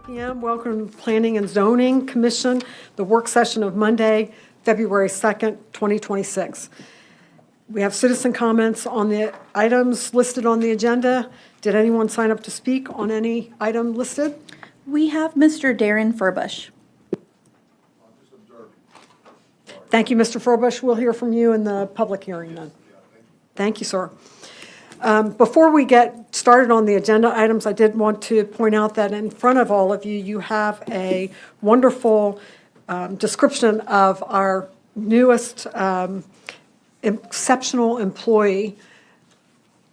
p.m. Welcome to Planning and Zoning Commission, the work session of Monday, February 2nd, 2026. We have citizen comments on the items listed on the agenda. Did anyone sign up to speak on any item listed? We have Mr. Darren Furbush. Thank you, Mr. Furbush. We'll hear from you in the public hearing then. Thank you, sir. Before we get started on the agenda items, I did want to point out that in front of all of you, you have a wonderful description of our newest exceptional employee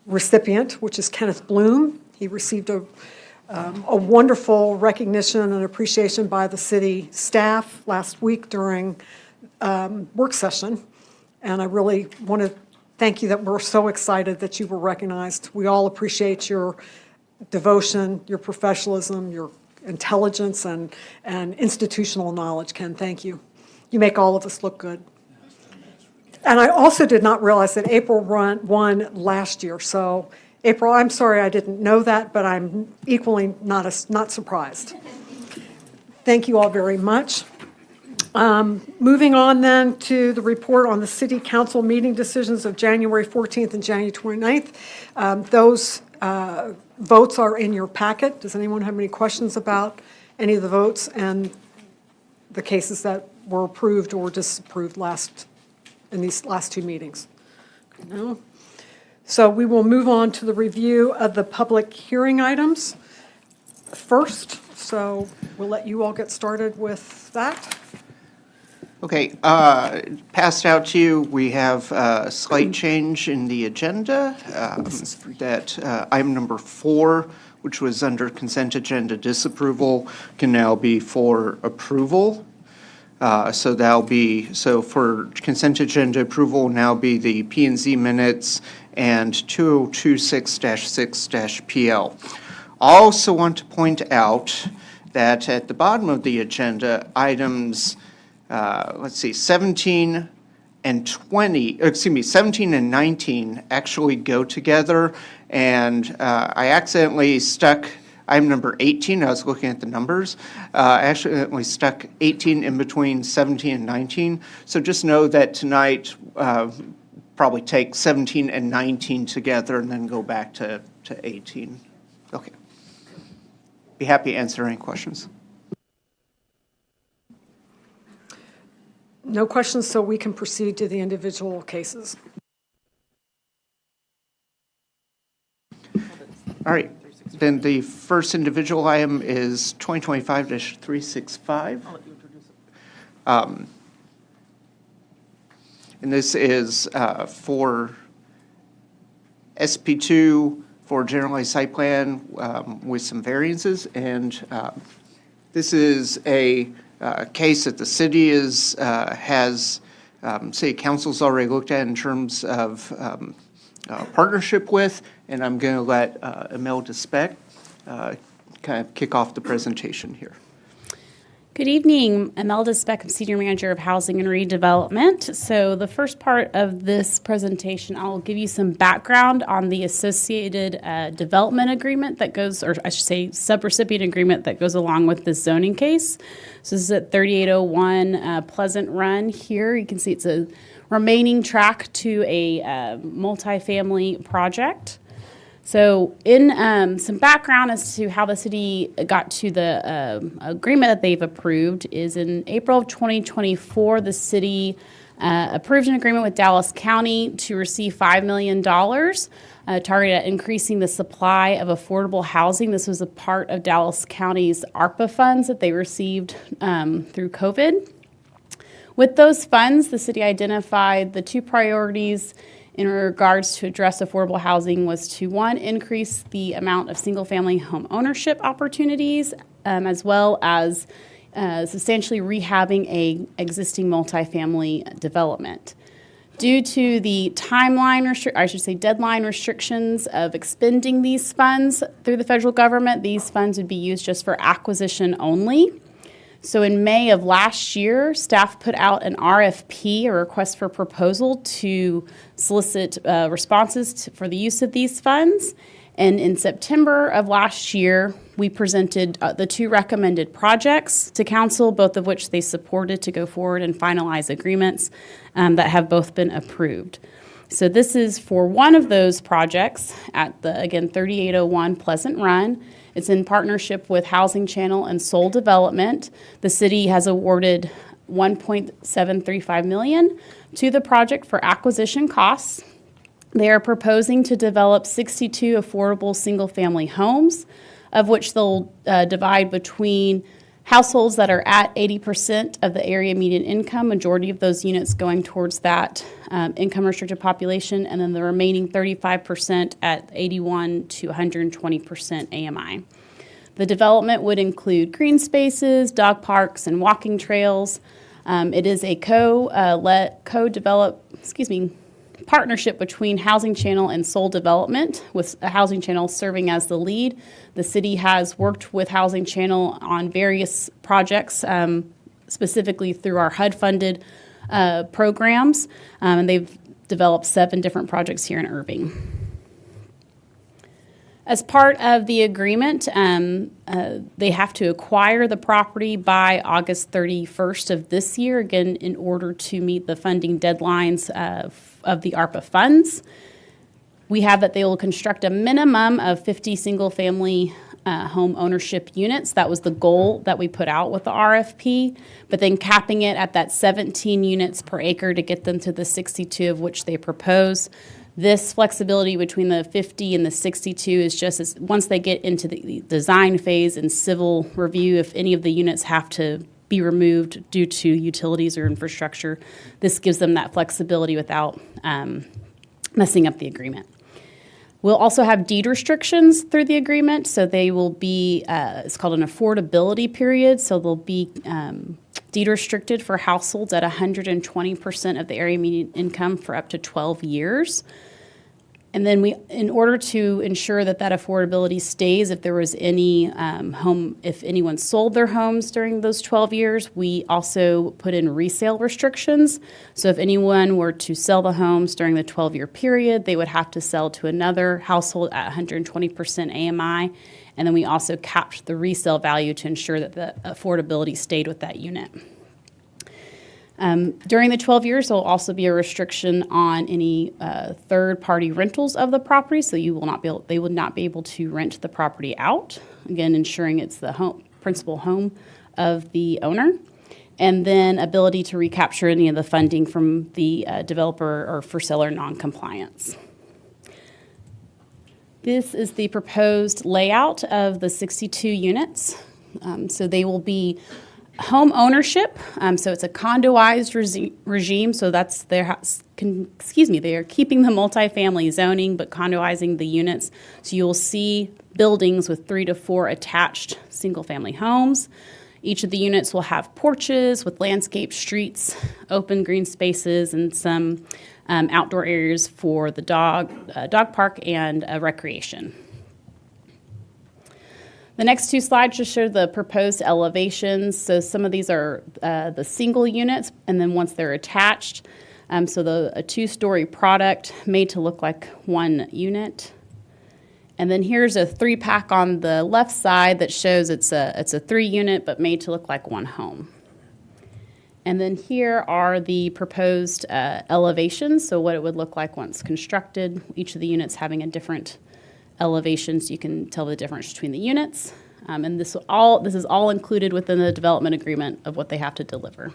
recipient, which is Kenneth Bloom. He received a wonderful recognition and appreciation by the city staff last week during work session. And I really want to thank you that we're so excited that you were recognized. We all appreciate your devotion, your professionalism, your intelligence, and institutional knowledge, Ken. Thank you. You make all of us look good. And I also did not realize that April won last year. So, April, I'm sorry I didn't know that, but I'm equally not surprised. Thank you all very much. Moving on then to the report on the City Council meeting decisions of January 14th and January 29th. Those votes are in your packet. Does anyone have any questions about any of the votes and the cases that were approved or disapproved in these last two meetings? No? So we will move on to the review of the public hearing items first. So we'll let you all get started with that. Okay, passed out to you, we have a slight change in the agenda. That item number 4, which was under consent agenda disapproval, can now be for approval. So for consent agenda approval now be the P&Z minutes and 2026-6-PL. I also want to point out that at the bottom of the agenda, items 17 and 19 actually go together, and I accidentally stuck item number 18. I was looking at the numbers. I accidentally stuck 18 in between 17 and 19. So just know that tonight probably take 17 and 19 together and then go back to 18. Okay. Be happy to answer any questions. No questions, so we can proceed to the individual cases. All right. Then the first individual item is 2025-365. And this is for SP2 for generalized site plan with some variances. And this is a case that the city has city council's already looked at in terms of partnership with, and I'm going to let Imelda Speck kind of kick off the presentation here. Good evening. Imelda Speck, I'm Senior Manager of Housing and Redevelopment. So the first part of this presentation, I'll give you some background on the associated development agreement that goes, or I should say subrecipient agreement that goes along with this zoning case. So this is at 3801 Pleasant Run here. You can see it's a remaining track to a multifamily project. So in some background as to how the city got to the agreement that they've approved is in April of 2024, the city approved an agreement with Dallas County to receive $5 million targeted at increasing the supply of affordable housing. This was a part of Dallas County's ARPA funds that they received through COVID. With those funds, the city identified the two priorities in regards to address affordable housing was to, one, increase the amount of single-family home ownership opportunities, as well as substantially rehabbing a existing multifamily development. Due to the deadline restrictions of expending these funds through the federal government, these funds would be used just for acquisition only. So in May of last year, staff put out an RFP, a request for proposal, to solicit responses for the use of these funds. And in September of last year, we presented the 2 recommended projects to council, both of which they supported to go forward and finalize agreements that have both been approved. So this is for one of those projects at the, again, 3801 Pleasant Run. It's in partnership with Housing Channel and Soul Development. The city has awarded $1.735 million to the project for acquisition costs. They are proposing to develop 62 affordable single-family homes, of which they'll divide between households that are at 80% of the area median income, majority of those units going towards that income-restricted population, and then the remaining 35% at 81 to 120% AMI. The development would include green spaces, dog parks, and walking trails. It is a partnership between Housing Channel and Soul Development, with Housing Channel serving as the lead. The city has worked with Housing Channel on various projects, specifically through our HUD-funded programs, and they've developed 7 different projects here in Irving. As part of the agreement, they have to acquire the property by August 31st of this year, again, in order to meet the funding deadlines of the ARPA funds. We have that they will construct a minimum of 50 single-family home ownership units. That was the goal that we put out with the RFP, but then capping it at that 17 units per acre to get them to the 62 of which they propose. This flexibility between the 50 and the 62 is just as once they get into the design phase and civil review, if any of the units have to be removed due to utilities or infrastructure, this gives them that flexibility without messing up the agreement. We'll also have deed restrictions through the agreement, so they will be, it's called an affordability period, so they'll be deed restricted for households at 120% of the area median income for up to 12 years. And then in order to ensure that affordability stays, if there was any if anyone sold their homes during those 12 years, we also put in resale restrictions. So if anyone were to sell the homes during the 12-year period, they would have to sell to another household at 120% AMI. And then we also capped the resale value to ensure that the affordability stayed with that unit. During the 12 years, there will also be a restriction on any third-party rentals of the property, so they will not be able to rent the property out, again, ensuring it's the principal home of the owner, and then ability to recapture any of the funding from the developer or for seller non-compliance. This is the proposed layout of the 62 units. So they will be home ownership, so it's a condoized regime, so that's they are keeping the multifamily zoning, but condoizing the units. So you'll see buildings with 3 to 4 attached single-family homes. Each of the units will have porches with landscaped streets, open green spaces, and some outdoor areas for the dog park and recreation. The next 2 slides just show the proposed elevations. So some of these are the single units, and then once they're attached, so a 2-story product made to look like 1 unit. And then here's a 3-pack on the left side that shows it's a 3-unit, but made to look like 1 home. And then here are the proposed elevations, so what it would look like once constructed, each of the units having a different elevation, so you can tell the difference between the units. And this is all included within the development agreement of what they have to deliver.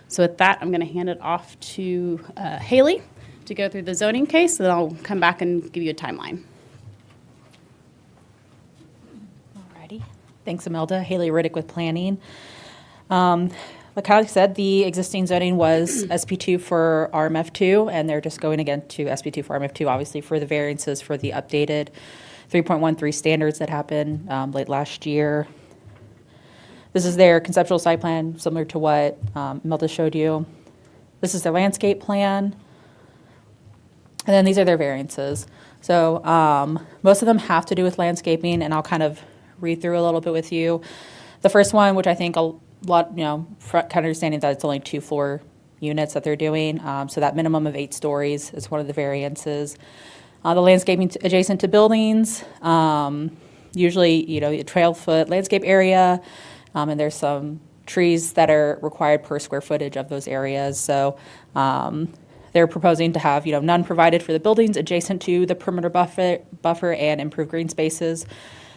So with that, I'm going to hand it off to Haley to go through the zoning case, and then I'll come back and give you a timeline. Alrighty. Thanks, Imelda. Haley Riddick with Planning. Like Kylie said, the existing zoning was SP2 for RMF2, and they're just going again to SP2 for RMF2, obviously for the variances for the updated 3.13 standards that happened late last year. This is their conceptual site plan, similar to what Imelda showed you. This is their landscape plan. And then these are their variances. So most of them have to do with landscaping, and I'll kind of read through a little bit with you. The first one, which I think a lot, kind of understanding that it's only 2-floor units that they're doing. So that minimum of 8 stories is one of the variances. The landscaping adjacent to buildings, usually, a 12-foot landscape area, and there's some trees that are required per square footage of those areas. So they're proposing to have, none provided for the buildings adjacent to the perimeter buffer and improve green spaces.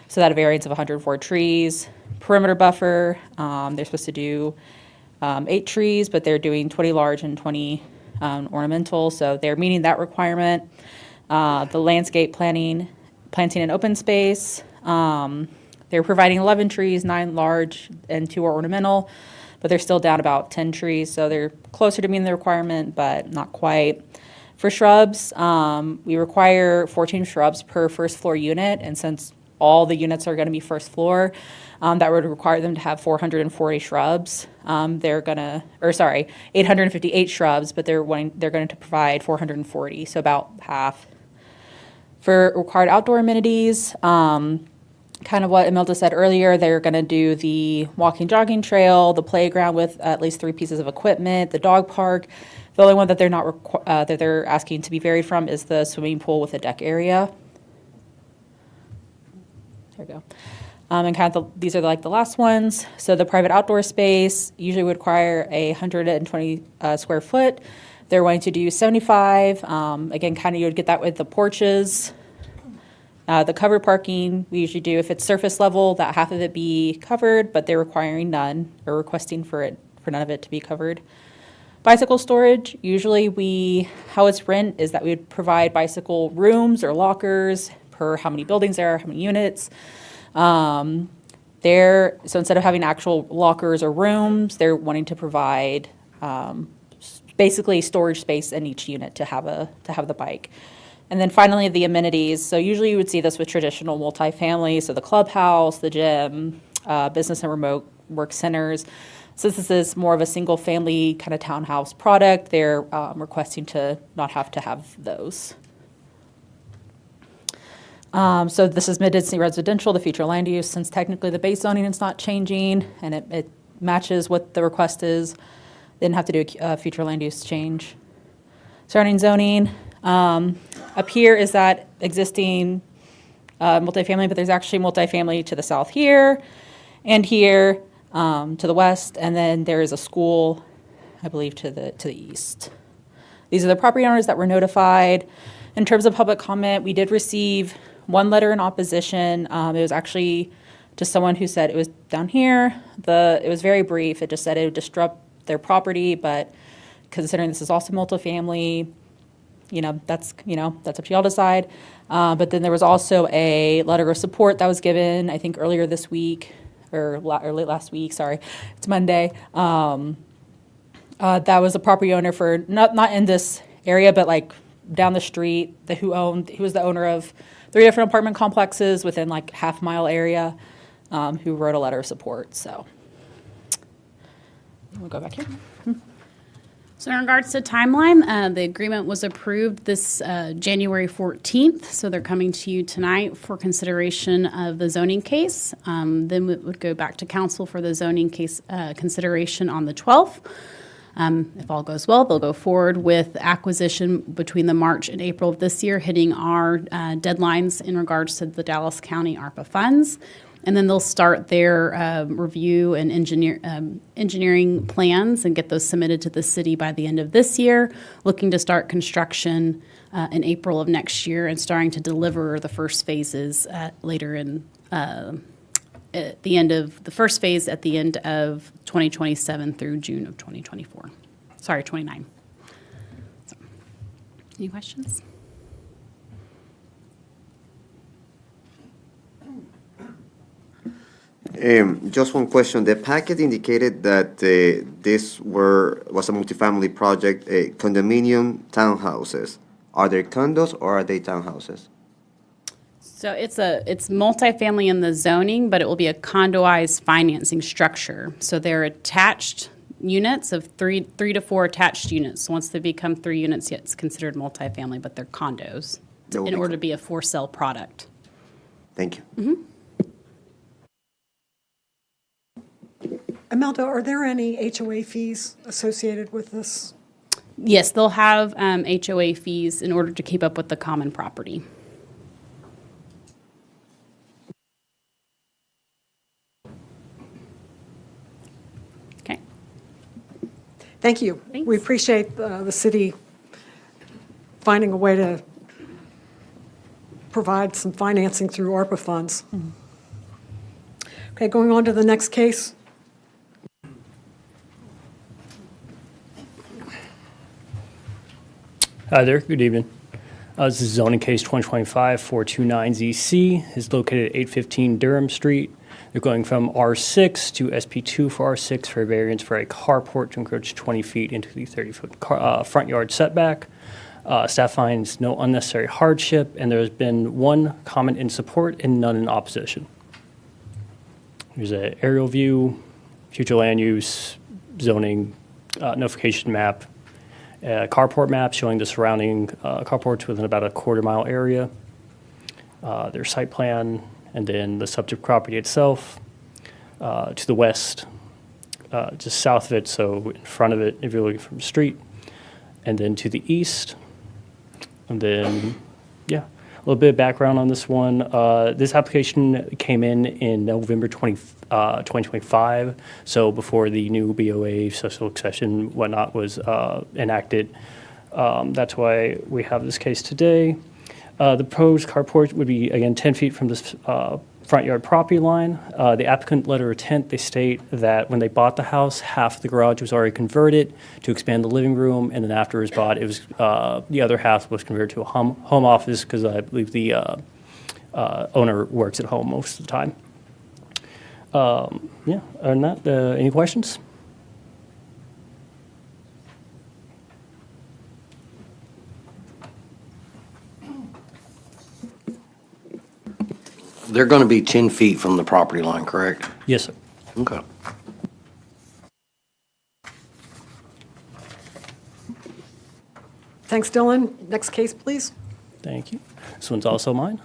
So that a variance of 104 trees. Perimeter buffer, they're supposed to do 8 trees, but they're doing 20 large and 20 ornamental, so they're meeting that requirement. The landscape planting and open space, they're providing 11 trees, 9 large and 2 are ornamental, but they're still down about 10 trees, so they're closer to meeting the requirement, but not quite. For shrubs, we require 14 shrubs per first floor unit, and since all the units are going to be first floor, that would require them to have 440 shrubs. 858 shrubs, but they're going to provide 440, so about half. For required outdoor amenities, kind of what Imelda said earlier, they're going to do the walking, jogging trail, the playground with at least 3 pieces of equipment, the dog park. The only one that they're not that they're asking to be varied from is the swimming pool with a deck area. There we go. And kind of these are like the last ones. So the private outdoor space usually would require 120 square foot. They're wanting to do 75. Again, kind of you would get that with the porches. The covered parking, we usually do, if it's surface level, that half of it be covered, but they're requiring none or requesting for none of it to be covered. Bicycle storage, usually how it's rent is that we would provide bicycle rooms or lockers per how many buildings there are, how many units. So instead of having actual lockers or rooms, they're wanting to provide basically storage space in each unit to have the bike. And then finally, the amenities. So usually you would see this with traditional multifamily, so the clubhouse, the gym, business and remote work centers. Since this is more of a single-family kind of townhouse product, they're requesting to not have to have those. So this is mid-density residential, the future land use, since technically the base zoning is not changing, and it matches what the request is. They didn't have to do a future land use change. Surrounding zoning, up here is that existing multifamily, but there's actually multifamily to the south here, and here to the west, and then there is a school, I believe, to the east. These are the property owners that were notified. In terms of public comment, we did receive one letter in opposition. It was actually just someone who said it was down here. It was very brief. It just said it would disrupt their property, but considering this is also multifamily, that's up to y'all to decide. But then there was also a letter of support that was given, I think earlier this week, or late last week, sorry, it's Monday. That was a property owner for, not in this area, but like down the street, who was the owner of 3 different apartment complexes within like half-mile area, who wrote a letter of support. So we'll go back here. So in regards to timeline, the agreement was approved this January 14th, so they're coming to you tonight for consideration of the zoning case. Then it would go back to council for the zoning case consideration on the 12th. If all goes well, they'll go forward with acquisition between the March and April of this year, hitting our deadlines in regards to the Dallas County ARPA funds. And then they'll start their review and engineering plans and get those submitted to the city by the end of this year, looking to start construction in April of next year and starting to deliver the first phases later in at the end of the first phase at the end of 2027 through June of 2024. Sorry, 29. So, any questions? Just one question. The packet indicated that this was a multifamily project, condominium townhouses. Are they condos or are they townhouses? So it's multifamily in the zoning, but it will be a condoized financing structure. So they're attached units of three to four attached units. Once they become 3 units, it's considered multifamily, but they're condos in order to be a for-sale product. Thank you. Mm-hmm. Imelda, are there any HOA fees associated with this? Yes, they'll have HOA fees in order to keep up with the common property. Okay. Thank you. Thanks. We appreciate the city finding a way to provide some financing through ARPA funds. Okay, going on to the next case. Hi there, good evening. This is zoning case 2025-429ZC. It's located at 815 Durham Street. They're going from R6 to SP2 for R6 for a variance for a carport to encroach 20 feet into the 30-foot front yard setback. Staff finds no unnecessary hardship, and there's been one comment in support and none in opposition. Here's an aerial view, future land use, zoning notification map, carport map showing the surrounding carports within about a quarter-mile area, their site plan, and then the subject property itself. To the west, just south of it, so in front of it if you're looking from the street, and then to the east, and then, yeah, a little bit of background on this one. This application came in November 2025, so before the new BOA social accession whatnot was enacted. That's why we have this case today. The proposed carport would be, again, 10 feet from this front yard property line. The applicant letter of intent, they state that when they bought the house, half of the garage was already converted to expand the living room, and then after it was bought, it was the other half was converted to a home office because I believe the owner works at home most of the time. Yeah, other than that, any questions? They're going to be 10 feet from the property line, correct? Yes, sir. Okay. Thanks, Dylan. Next case, please. Thank you. This one's also mine.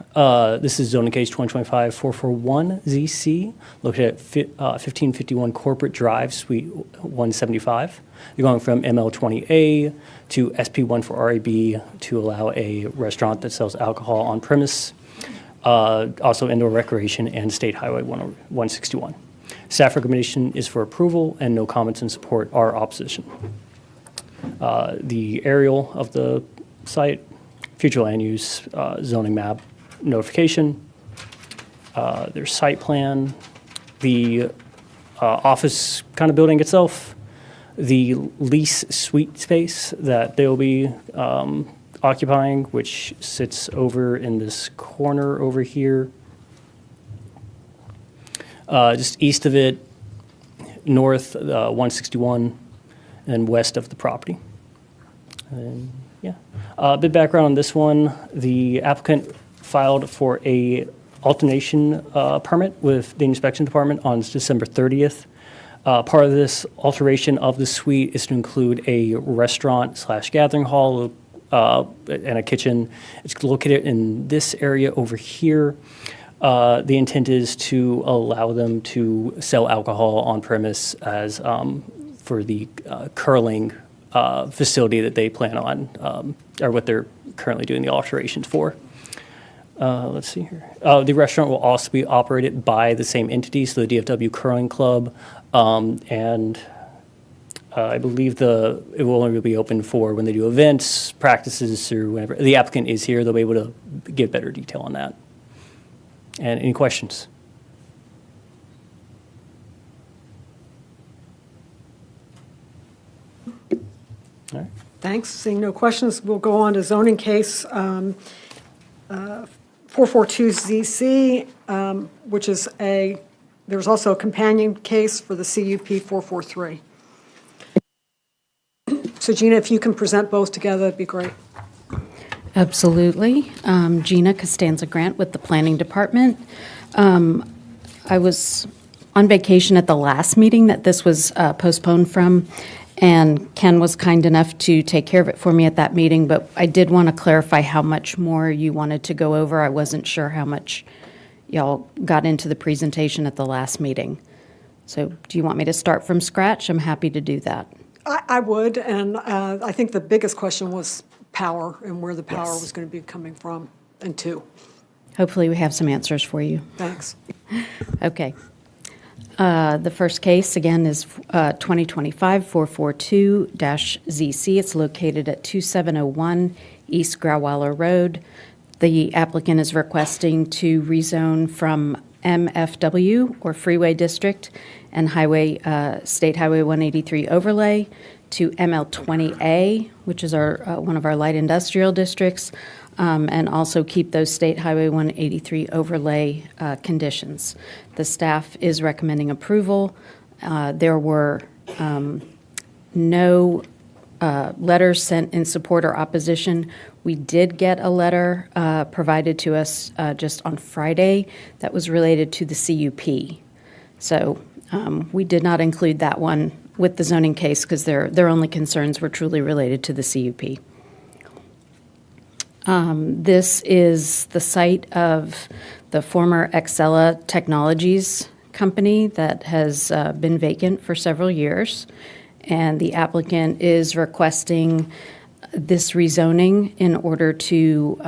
This is zoning case 2025-441ZC, located at 1551 Corporate Drive, Suite 175. You're going from ML20A to SP1 for RAB to allow a restaurant that sells alcohol on premise, also indoor recreation and State Highway 161. Staff recommendation is for approval, and no comments in support or opposition. The aerial of the site, future land use, zoning map notification, their site plan, the office kind of building itself, the lease suite space that they'll be occupying, which sits over in this corner over here. Just east of it, north 161, and west of the property. And yeah, a bit background on this one. The applicant filed for a alternation permit with the inspection department on December 30th. Part of this alteration of the suite is to include a restaurant/gathering hall and a kitchen. It's located in this area over here. The intent is to allow them to sell alcohol on premise as for the curling facility that they plan on, or what they're currently doing the alterations for. Let's see here. The restaurant will also be operated by the same entity, so the DFW Curling Club, and I believe it will only be open for when they do events, practices, or whenever. The applicant is here, they'll be able to give better detail on that. And any questions? All right. Thanks. Seeing no questions, we'll go on to zoning case 442ZC, which is there's also a companion case for the CUP 443. So Gina, if you can present both together, that'd be great. Absolutely. Gina Costanza-Grant with the Planning Department. I was on vacation at the last meeting that this was postponed from, and Ken was kind enough to take care of it for me at that meeting, but I did want to clarify how much more you wanted to go over. I wasn't sure how much y'all got into the presentation at the last meeting. So do you want me to start from scratch? I'm happy to do that. I would, and I think the biggest question was power and where the power Yes. was going to be coming from and to. Hopefully, we have some answers for you. Thanks. Okay. The first case, again, is 2025-442-ZC. It's located at 2701 East Grauweiler Road. The applicant is requesting to rezone from MFW, or Freeway District, and State Highway 183 overlay to ML20A, which is one of our light industrial districts, and also keep those State Highway 183 overlay conditions. The staff is recommending approval. There were no letters sent in support or opposition. We did get a letter provided to us just on Friday that was related to the CUP. So we did not include that one with the zoning case because their only concerns were truly related to the CUP. This is the site of the former Excella Technologies company that has been vacant for several years. And the applicant is requesting this rezoning in order to,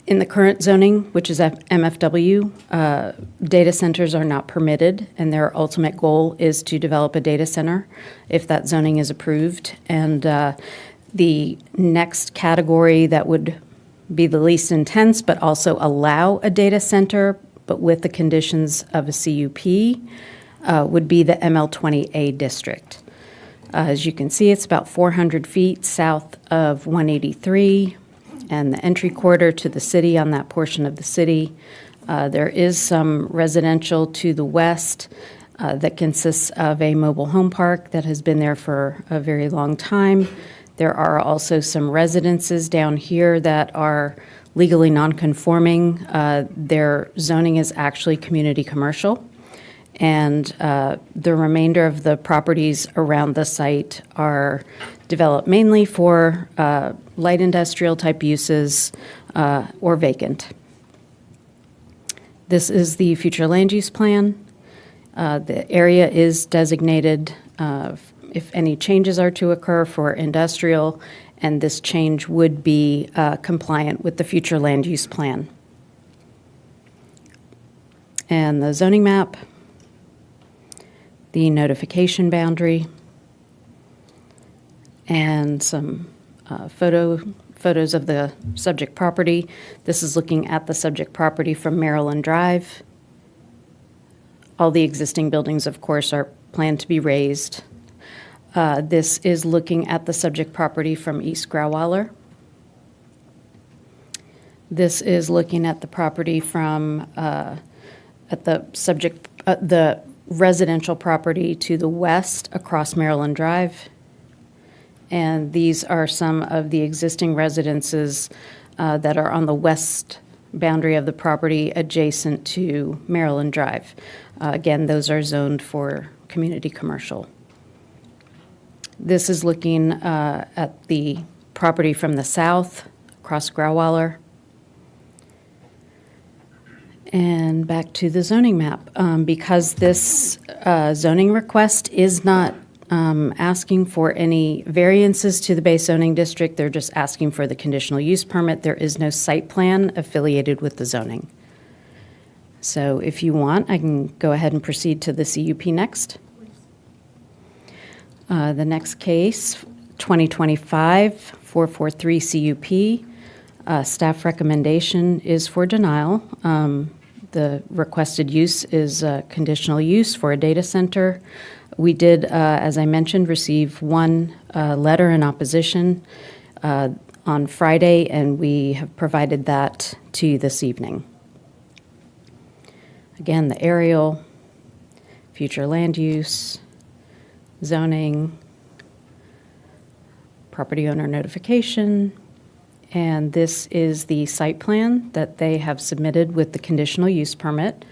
in the current zoning, which is MFW, data centers are not permitted, and their ultimate goal is to develop a data center if that zoning is approved. And the next category that would be the least intense, but also allow a data center, but with the conditions of a CUP, would be the ML20A district. As you can see, it's about 400 feet south of 183, and the entry corridor to the city on that portion of the city. There is some residential to the west that consists of a mobile home park that has been there for a very long time. There are also some residences down here that are legally non-conforming. Their zoning is actually community commercial. And the remainder of the properties around the site are developed mainly for light industrial type uses or vacant. This is the future land use plan. The area is designated if any changes are to occur for industrial, and this change would be compliant with the future land use plan. And the zoning map, the notification boundary, and some photos of the subject property. This is looking at the subject property from Maryland Drive. All the existing buildings, of course, are planned to be raised. This is looking at the subject property from East Grauweiler. This is looking at the property from the residential property to the west across Maryland Drive. And these are some of the existing residences that are on the west boundary of the property adjacent to Maryland Drive. Again, those are zoned for community commercial. This is looking at the property from the south across Grauweiler. And back to the zoning map. Because this zoning request is not asking for any variances to the base zoning district, they're just asking for the conditional use permit. There is no site plan affiliated with the zoning. So if you want, I can go ahead and proceed to the CUP next. The next case, 2025-443 CUP. Staff recommendation is for denial. The requested use is conditional use for a data center. We did, as I mentioned, receive one letter in opposition on Friday, and we have provided that to you this evening. Again, the aerial, future land use, zoning, property owner notification, and this is the site plan that they have submitted with the conditional use permit.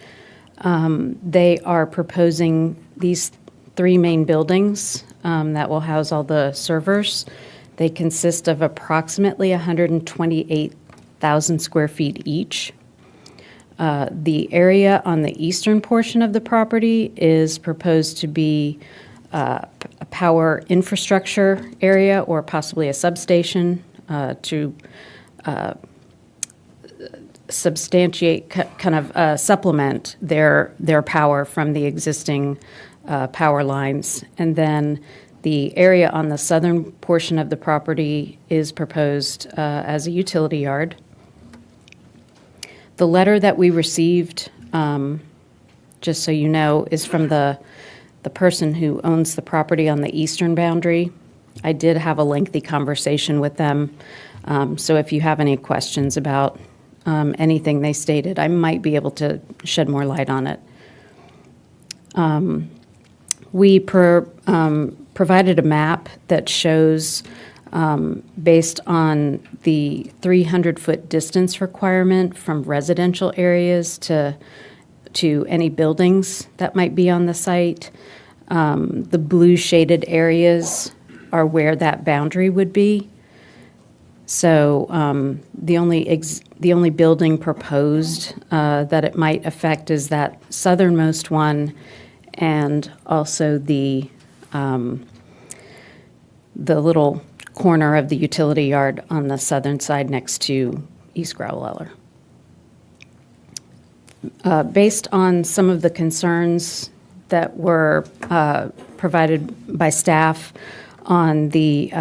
They are proposing these three main buildings that will house all the servers. They consist of approximately 128,000 square feet each. The area on the eastern portion of the property is proposed to be a power infrastructure area or possibly a substation to substantiate, kind of supplement their power from the existing power lines. And then the area on the southern portion of the property is proposed as a utility yard. The letter that we received, just so you know, is from the person who owns the property on the eastern boundary. I did have a lengthy conversation with them, so if you have any questions about anything they stated, I might be able to shed more light on it. We provided a map that shows, based on the 300-foot distance requirement from residential areas to any buildings that might be on the site. The blue shaded areas are where that boundary would be. So the only building proposed that it might affect is that southernmost one, and also the little corner of the utility yard on the southern side next to East Growleller. Based on some of the concerns that were provided by staff on the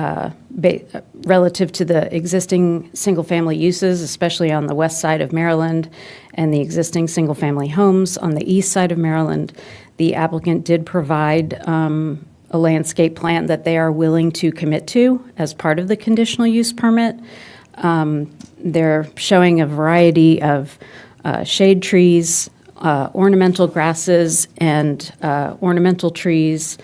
relative to the existing single-family uses, especially on the west side of Maryland, and the existing single-family homes on the east side of Maryland, the applicant did provide a landscape plan that they are willing to commit to as part of the conditional use permit. They're showing a variety of shade trees, ornamental grasses, and ornamental trees,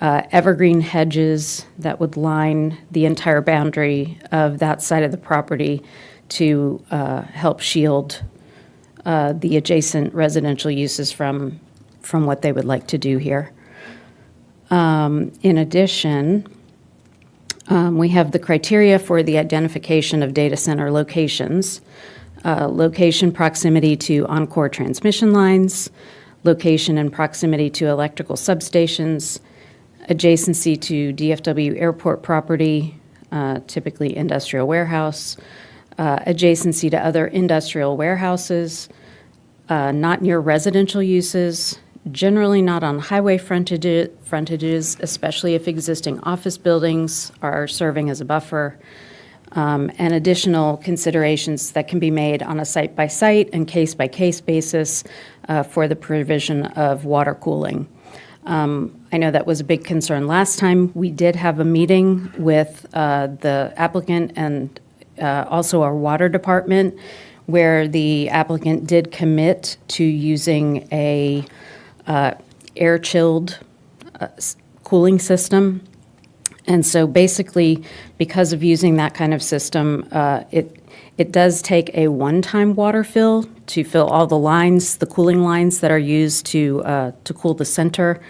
evergreen hedges that would line the entire boundary of that side of the property to help shield the adjacent residential uses from what they would like to do here. In addition, we have the criteria for the identification of data center locations. Location proximity to Encore transmission lines, location and proximity to electrical substations, adjacency to DFW airport property, typically industrial warehouse, adjacency to other industrial warehouses, not near residential uses, generally not on highway frontages, especially if existing office buildings are serving as a buffer, and additional considerations that can be made on a site-by-site and case-by-case basis for the provision of water cooling. I know that was a big concern last time. We did have a meeting with the applicant and also our water department, where the applicant did commit to using a air-chilled cooling system. And so basically, because of using that kind of system, it does take a one-time water fill to fill all the lines, the cooling lines that are used to cool the center,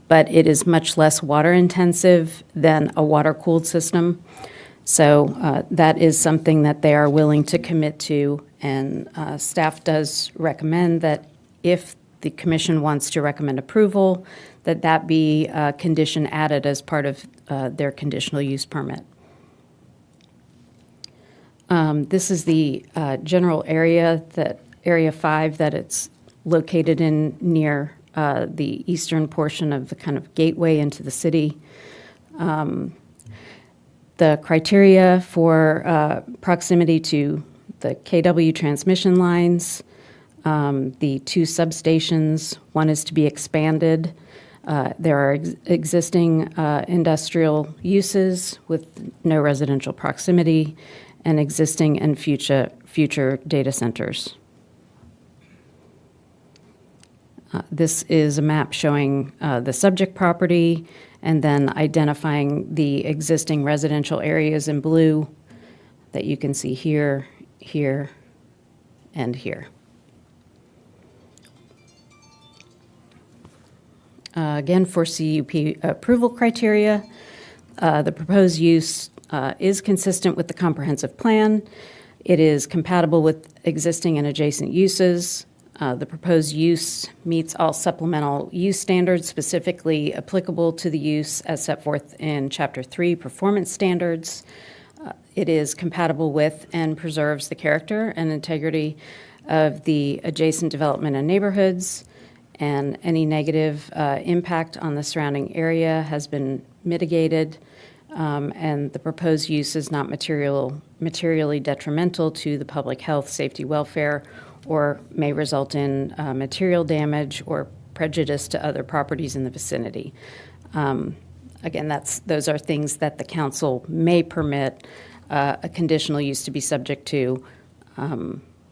but it is much less water intensive than a water-cooled system. So that is something that they are willing to commit to, and staff does recommend that if the commission wants to recommend approval, that be a condition added as part of their conditional use permit. This is the general area, Area 5, that it's located in near the eastern portion of the kind of gateway into the city. The criteria for proximity to the KW transmission lines, the two substations, one is to be expanded. There are existing industrial uses with no residential proximity, and existing and future data centers. This is a map showing the subject property and then identifying the existing residential areas in blue that you can see here, here, and here. Again, for CUP approval criteria, the proposed use is consistent with the comprehensive plan. It is compatible with existing and adjacent uses. The proposed use meets all supplemental use standards specifically applicable to the use as set forth in Chapter 3, Performance Standards. It is compatible with and preserves the character and integrity of the adjacent development and neighborhoods, and any negative impact on the surrounding area has been mitigated, and the proposed use is not materially detrimental to the public health, safety, welfare, or may result in material damage or prejudice to other properties in the vicinity. Again, those are things that the council may permit a conditional use to be subject to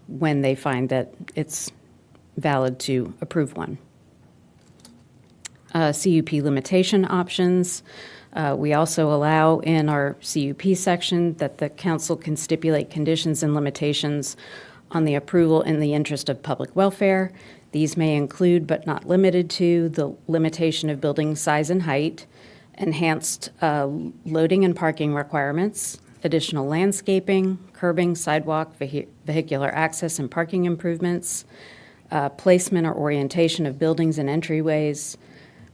when they find that it's valid to approve one. CUP limitation options. We also allow in our CUP section that the council can stipulate conditions and limitations on the approval in the interest of public welfare. These may include, but not limited to, the limitation of building size and height, enhanced loading and parking requirements, additional landscaping, curbing, sidewalk, vehicular access and parking improvements, placement or orientation of buildings and entryways,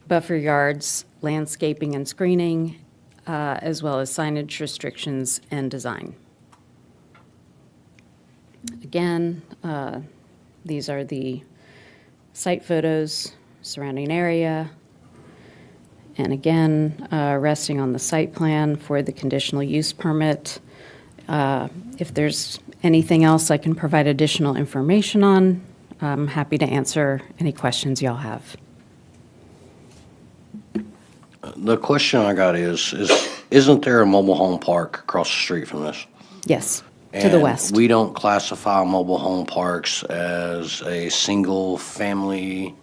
buffer yards, landscaping and screening, as well as signage restrictions and design. Again, these are the site photos, surrounding area, and again, resting on the site plan for the conditional use permit. If there's anything else I can provide additional information on, I'm happy to answer any questions y'all have. The question I got isn't there a mobile home park across the street from this? Yes, to the And west. we don't classify mobile home parks as a single-family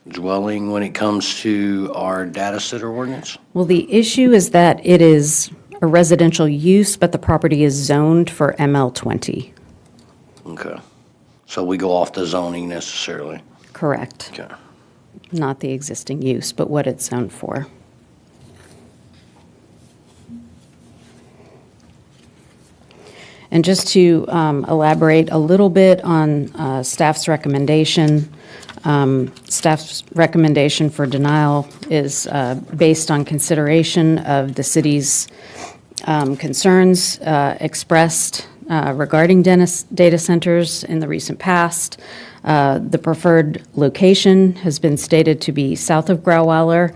dwelling when it comes to our data center ordinance? Well, the issue is that it is a residential use, but the property is zoned for ML20. Okay. So we go off the zoning necessarily? Correct. Okay. Not the existing use, but what it's zoned for. And just to elaborate a little bit on staff's recommendation, staff's recommendation for denial is based on consideration of the city's concerns expressed regarding data centers in the recent past. The preferred location has been stated to be south of Grauweiler.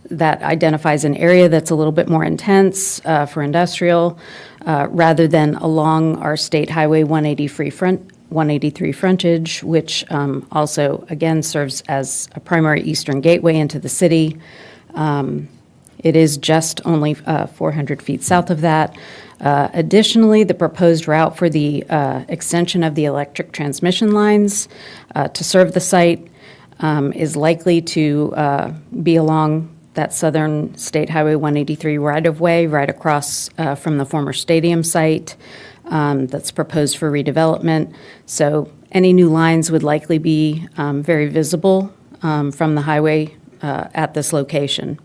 That identifies an area that's a little bit more intense for industrial, rather than along our State Highway 183 frontage, which also, again, serves as a primary eastern gateway into the city. It is just only 400 feet south of that. Additionally, the proposed route for the extension of the electric transmission lines to serve the site is likely to be along that southern State Highway 183 right-of-way, right across from the former stadium site that's proposed for redevelopment. So any new lines would likely be very visible from the highway at this location.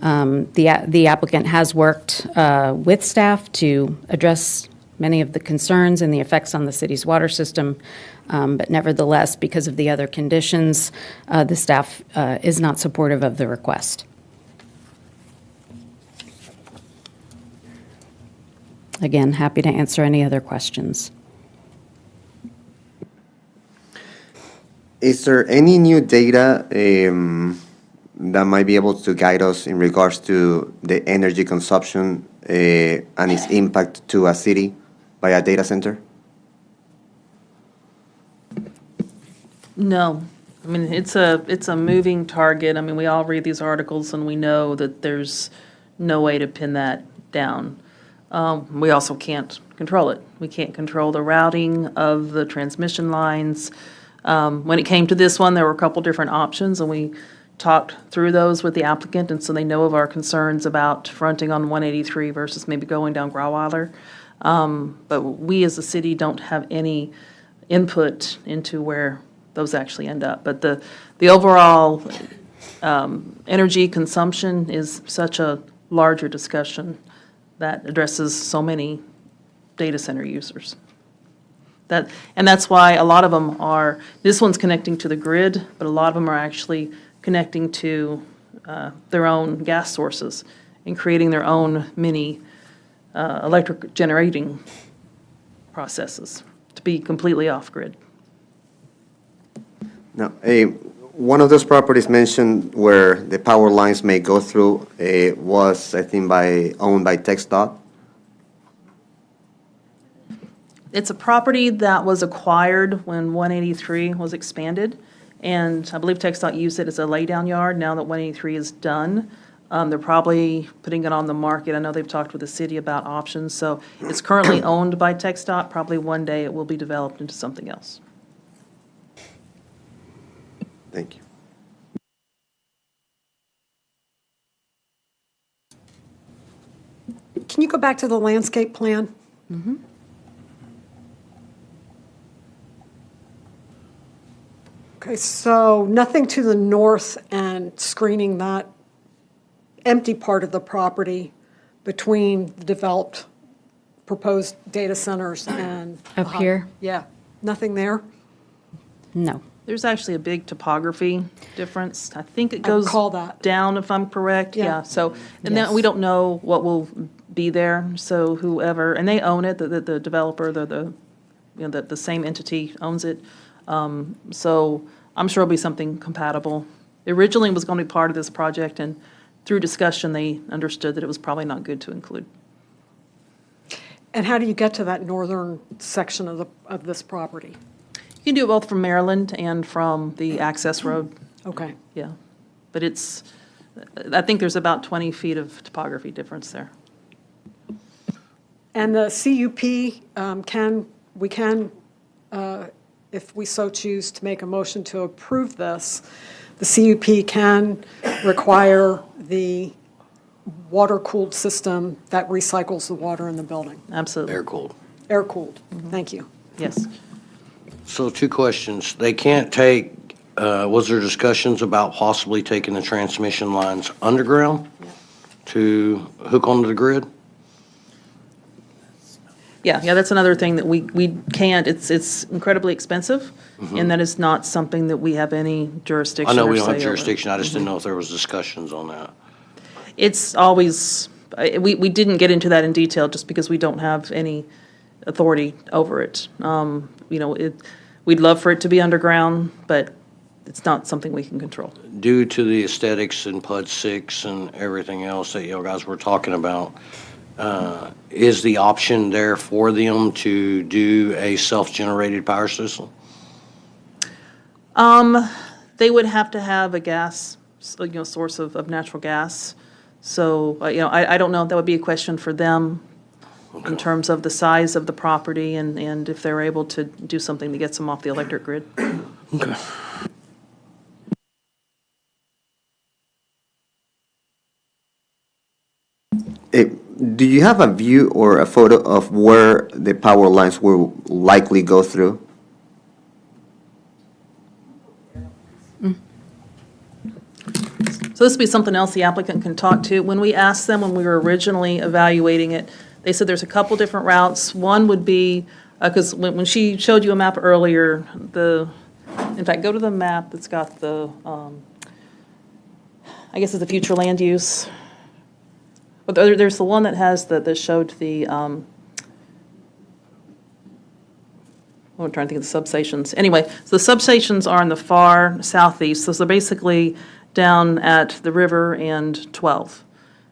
The applicant has worked with staff to address many of the concerns and the effects on the city's water system, but nevertheless, because of the other conditions, the staff is not supportive of the request. Again, happy to answer any other questions. Is there any new data that might be able to guide us in regards to the energy consumption and its impact to a city by a data center? No. I mean, it's a moving target. I mean, we all read these articles and we know that there's no way to pin that down. We also can't control it. We can't control the routing of the transmission lines. When it came to this one, there were a couple different options, and we talked through those with the applicant, and so they know of our concerns about fronting on 183 versus maybe going down Grauweiler. But we as a city don't have any input into where those actually end up. But the overall energy consumption is such a larger discussion that addresses so many data center users. And that's why a lot of them are, this one's connecting to the grid, but a lot of them are actually connecting to their own gas sources and creating their own mini electric generating processes to be completely off-grid. Now, one of those properties mentioned where the power lines may go through was, I think, owned by TxDOT. It's a property that was acquired when 183 was expanded, and I believe TxDOT used it as a laydown yard. Now that 183 is done, they're probably putting it on the market. I know they've talked with the city about options, so it's currently owned by TxDOT. Probably one day it will be developed into something else. Thank you. Can you go back to the landscape plan? Okay, so nothing to the north and screening that empty part of the property between the developed proposed data centers and. Up here? Yeah, nothing there? No. There's actually a big topography difference. I think it I goes recall that. down, if I'm correct. Yeah. Yeah, so, and then we don't know what will be there, so whoever, and they own it, the developer, the same entity owns it. So I'm sure it'll be something compatible. Originally, it was going to be part of this project, and through discussion, they understood that it was probably not good to include. And how do you get to that northern section of this property? You can do it both from Maryland and from the access road, Okay. yeah. But I think there's about 20 feet of topography difference there. And the CUP, we can, if we so choose to make a motion to approve this, the CUP can require the water-cooled system that recycles the water in the building. Absolutely. Air-cooled. Air-cooled, thank you. Yes. So 2 questions. They can't take, was there discussions about possibly taking the transmission lines underground to hook onto the grid? Yeah, that's another thing that we can't, it's incredibly expensive, and that is not something that we have any jurisdiction I know or we don't have say over. jurisdiction, I just didn't know if there was discussions on that. It's always, we didn't get into that in detail just because we don't have any authority over it. We'd love for it to be underground, but it's not something we can control. Due to the aesthetics in PUD 6 and everything else that you guys were talking about, is the option there for them to do a self-generated power system? They would have to have a gas, source of natural gas. So, I don't know if that would be a question for them in terms of the size of the property and if they're able to do something that gets them off the electric grid. Okay. Do you have a view or a photo of where the power lines will likely go through? So this would be something else the applicant can talk to. When we asked them, when we were originally evaluating it, they said there's a couple different routes. One would be, because when she showed you a map earlier, in fact, go to the map that's got the, I guess it's the future land use. But there's the one that has that showed the, I'm trying to think of the substations. Anyway, so the substations are in the far southeast, so they're basically down at the river and 12.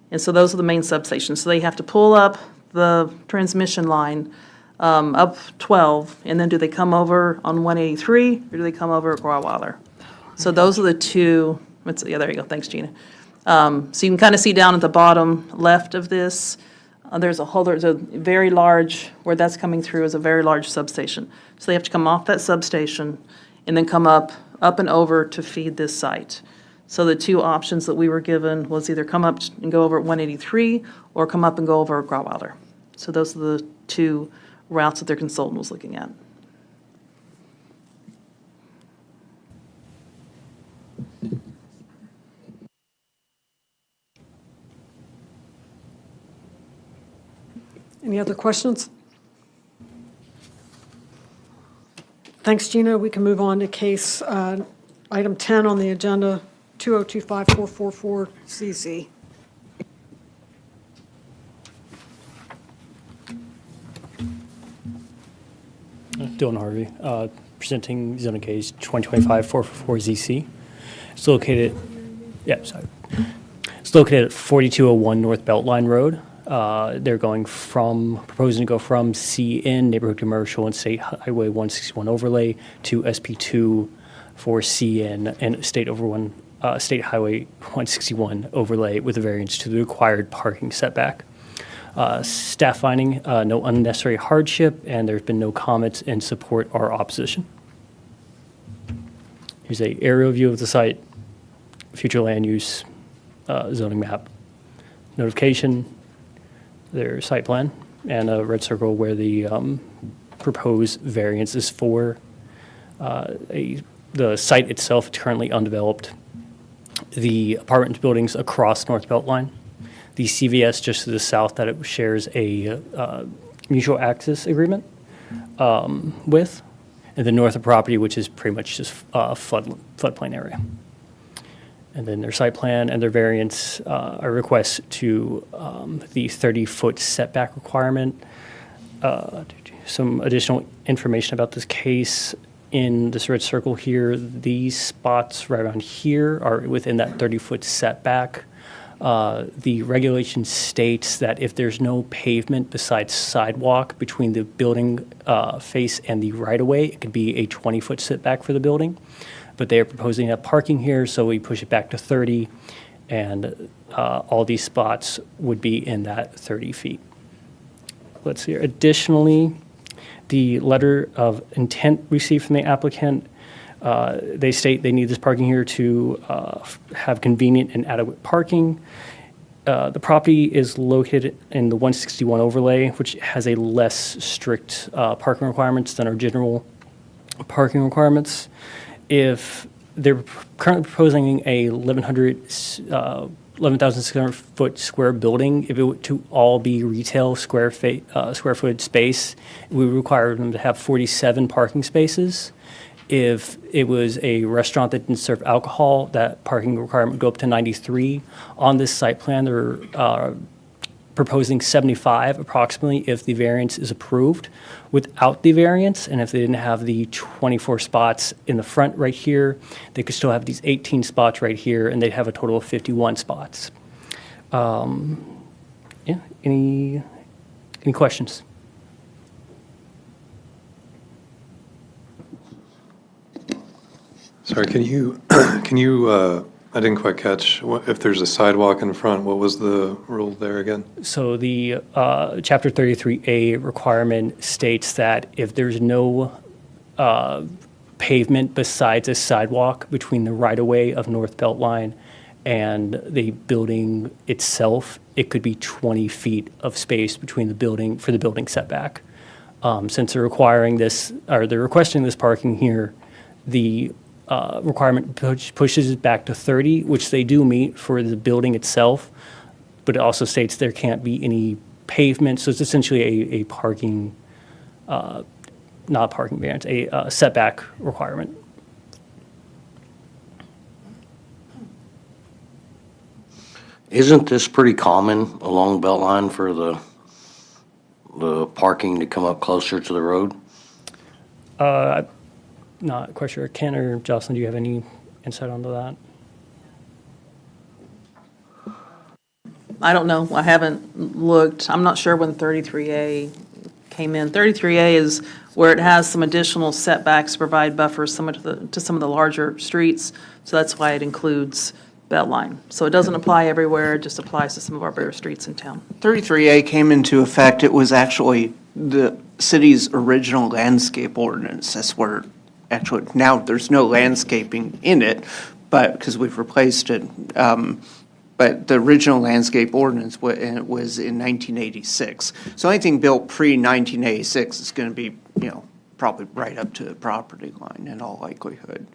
And so those are the main substations. So they have to pull up the transmission line up 12, and then do they come over on 183, or do they come over at Grauweiler? So those are the two, yeah, there you go, thanks, Gina. So you can kind of see down at the bottom left of this, there's a very large, where that's coming through is a very large substation. So they have to come off that substation and then come up and over to feed this site. So the two options that we were given was either come up and go over at 183 or come up and go over at Grauweiler. So those are the two routes that their consultant was looking at. Any other questions? Thanks, Gina. We can move on to case item 10 on the agenda, 2025444CZ. Dylan Harvey, presenting zoning case 2025-444ZC. It's located, It's located at 4201 North Beltline Road. They're proposing to go from CN, Neighborhood Commercial and State Highway 161 overlay, to SP2 for CN and State Highway 161 overlay with a variance to the required parking setback. Staff finding no unnecessary hardship, and there's been no comments in support or opposition. Here's a aerial view of the site, future land use, zoning map, notification, their site plan, and a red circle where the proposed variance is for. The site itself is currently undeveloped. The apartment buildings across North Beltline. The CVS just to the south that it shares a mutual access agreement with, and the north of property, which is pretty much just floodplain area. And then their site plan and their variance, a request to the 30-foot setback requirement. Some additional information about this case in this red circle here. These spots right around here are within that 30-foot setback. The regulation states that if there's no pavement besides sidewalk between the building face and the right-of-way, it could be a 20-foot setback for the building. But they are proposing a parking here, so we push it back to 30, and all these spots would be in that 30 feet. Let's see here. Additionally, the letter of intent received from the applicant, they state they need this parking here to have convenient and adequate parking. The property is located in the 161 overlay, which has a less strict parking requirements than our general parking requirements. If they're currently proposing a 11,600 foot square building, if it were to all be retail square footage space, we would require them to have 47 parking spaces. If it was a restaurant that didn't serve alcohol, that parking requirement would go up to 93. On this site plan, they're proposing 75 approximately if the variance is approved. Without the variance, and if they didn't have the 24 spots in the front right here, they could still have these 18 spots right here, and they'd have a total of 51 spots. Any questions? Sorry, can you, I didn't quite catch, if there's a sidewalk in front, what was the rule there again? So the Chapter 33A requirement states that if there's no pavement besides a sidewalk between the right-of-way of North Beltline and the building itself, it could be 20 feet of space between the building, for the building setback. Since they're requiring this, or they're requesting this parking here, the requirement pushes it back to 30, which they do meet for the building itself, but it also states there can't be any pavement, so it's essentially a parking, not a parking variance, a setback requirement. Isn't this pretty common along Beltline for the parking to come up closer to the road? Not quite sure. Ken or Jocelyn, do you have any insight onto that? I don't know. I haven't looked. I'm not sure when 33A came in. 33A is where it has some additional setbacks to provide buffers to some of the larger streets. So that's why it includes Beltline. So it doesn't apply everywhere. It just applies to some of our bigger streets in town. 33A came into effect, it was actually the city's original landscape ordinance. That's where, actually, now there's no landscaping in it, but, because we've replaced it. But the original landscape ordinance was in 1986. So anything built pre-1986 is going to be, probably right up to the property line in all likelihood.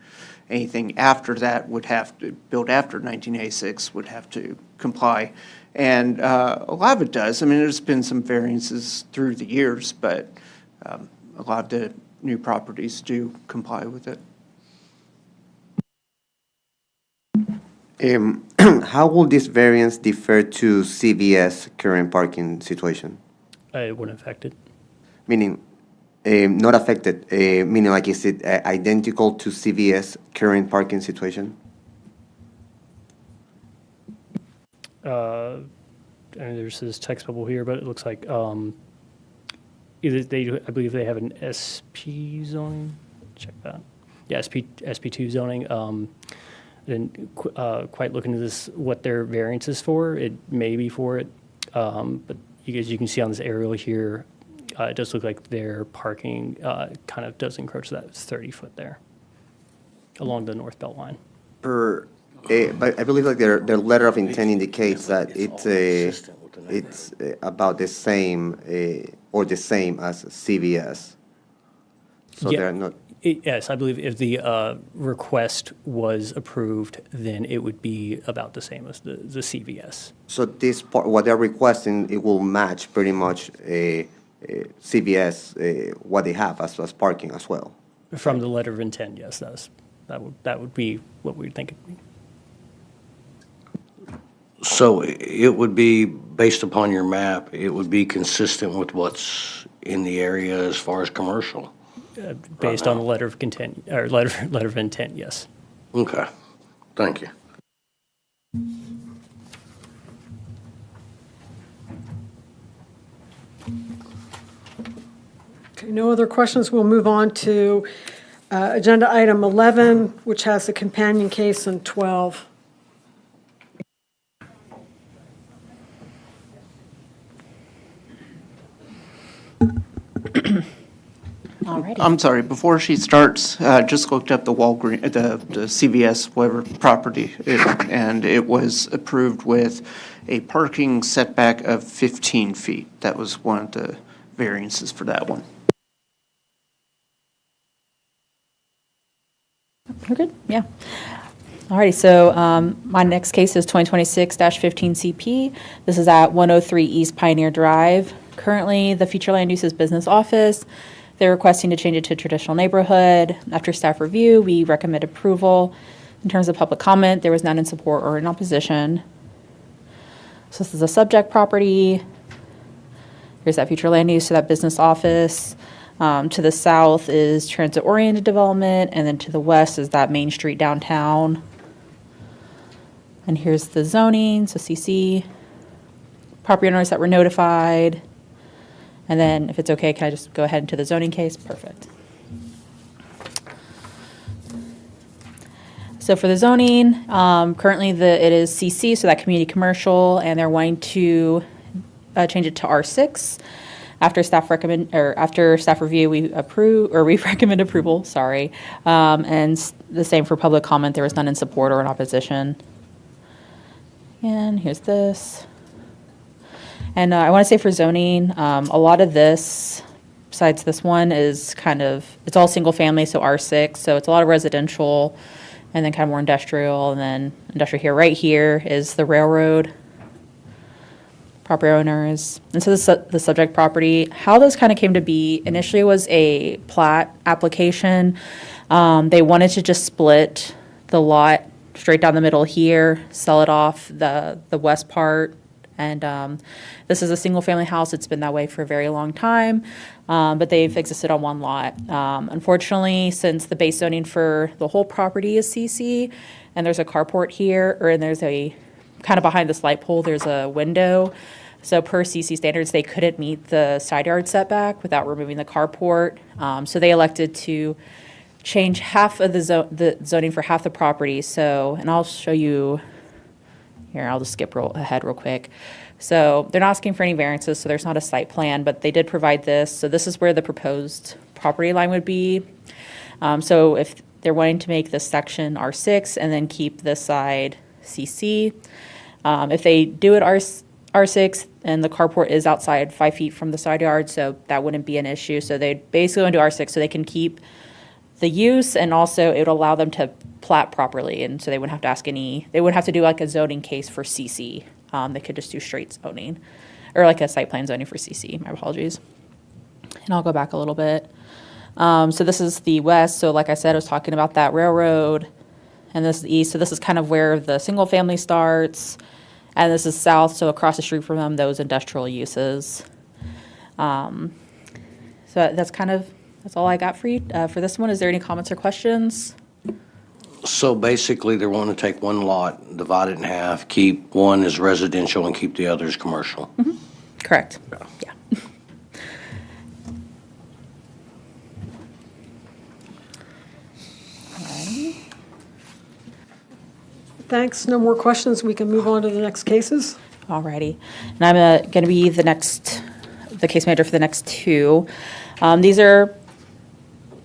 Anything after that would have to, built after 1986 would have to comply. And a lot of it does. I mean, there's been some variances through the years, but a lot of the new properties do comply with it. How will this variance differ to CVS current parking situation? It wouldn't affect it. Meaning, not affected, meaning like is it identical to CVS current parking situation? And there's this text bubble here, but it looks like either I believe they have an SP zoning. Check that. Yeah, SP2 zoning. Didn't quite look into this what their variance is for. It may be for it, but as you can see on this aerial here, it does look like their parking kind of does encroach that 30-foot there along the north belt line. But I believe like their letter of intent indicates that it's about the same or the same as CVS. So Yeah. they're not. Yes, I believe if the request was approved, then it would be about the same as the CVS. So this part, what they're requesting, it will match pretty much CVS what they have as parking as well. From the letter of intent, yes, that would be what we'd think it'd be. So it would be, based upon your map, it would be consistent with what's in the area as far as commercial? Based on the letter of content, or letter of intent, yes. Okay, thank you. Okay, no other questions. We'll move on to agenda item 11, which has the companion case in 12. Alrighty. I'm sorry, before she starts, just looked up the Walgreens, the CVS, whatever property, and it was approved with a parking setback of 15 feet. That was one of the variances for that one. We're good, yeah. Alrighty, so my next case is 2026-15CP. This is at 103 East Pioneer Drive. Currently, the future land use is business office. They're requesting to change it to traditional neighborhood. After staff review, we recommend approval. In terms of public comment, there was none in support or in opposition. So this is a subject property. Here's that future land use to that business office. To the south is transit-oriented development, and then to the west is that Main Street downtown. And here's the zoning, so CC. Property owners that were notified. And then, if it's okay, can I just go ahead into the zoning case? Perfect. So for the zoning, currently it is CC, so that community commercial, and they're wanting to change it to R6. After staff review, we recommend approval. Sorry, and the same for public comment. There was none in support or in opposition. And here's this. And I want to say for zoning, a lot of this, besides this one, is it's all single family, so R6. So it's a lot of residential and then kind of more industrial. And then industrial here, right here is the railroad property owners. And so the subject property, how this kind of came to be, initially was a plat application. They wanted to just split the lot straight down the middle here, sell it off the west part. And this is a single-family house. It's been that way for a very long time, but they've existed on one lot. Unfortunately, since the base zoning for the whole property is CC, and there's a carport here, and there's a, kind of behind this light pole, there's a window. So per CC standards, they couldn't meet the side yard setback without removing the carport. So they elected to change half of the zoning for half the property. So, and I'll show you. Here, I'll just skip ahead real quick. So they're not asking for any variances, so there's not a site plan, but they did provide this. So this is where the proposed property line would be. So if they're wanting to make this section R6 and then keep this side CC, if they do it R6 and the carport is outside 5 feet from the side yard, so that wouldn't be an issue. So they basically want to do R6 so they can keep the use, and also it would allow them to plat properly, and so they wouldn't have to do like a zoning case for CC. They could just do straight zoning, or like a site plan zoning for CC. My apologies. And I'll go back a little bit. So this is the west. So like I said, I was talking about that railroad, and this is the east. So this is kind of where the single family starts, and this is south. So across the street from them, those industrial uses. So that's all I got for you for this one. Is there any comments or questions? So basically, they're wanting to take one lot, divide it in half, keep one as residential and keep the others commercial. Correct. Yeah. Thanks. No more questions. We can move on to the next cases. Alrighty. And I'm going to be the case manager for the next two.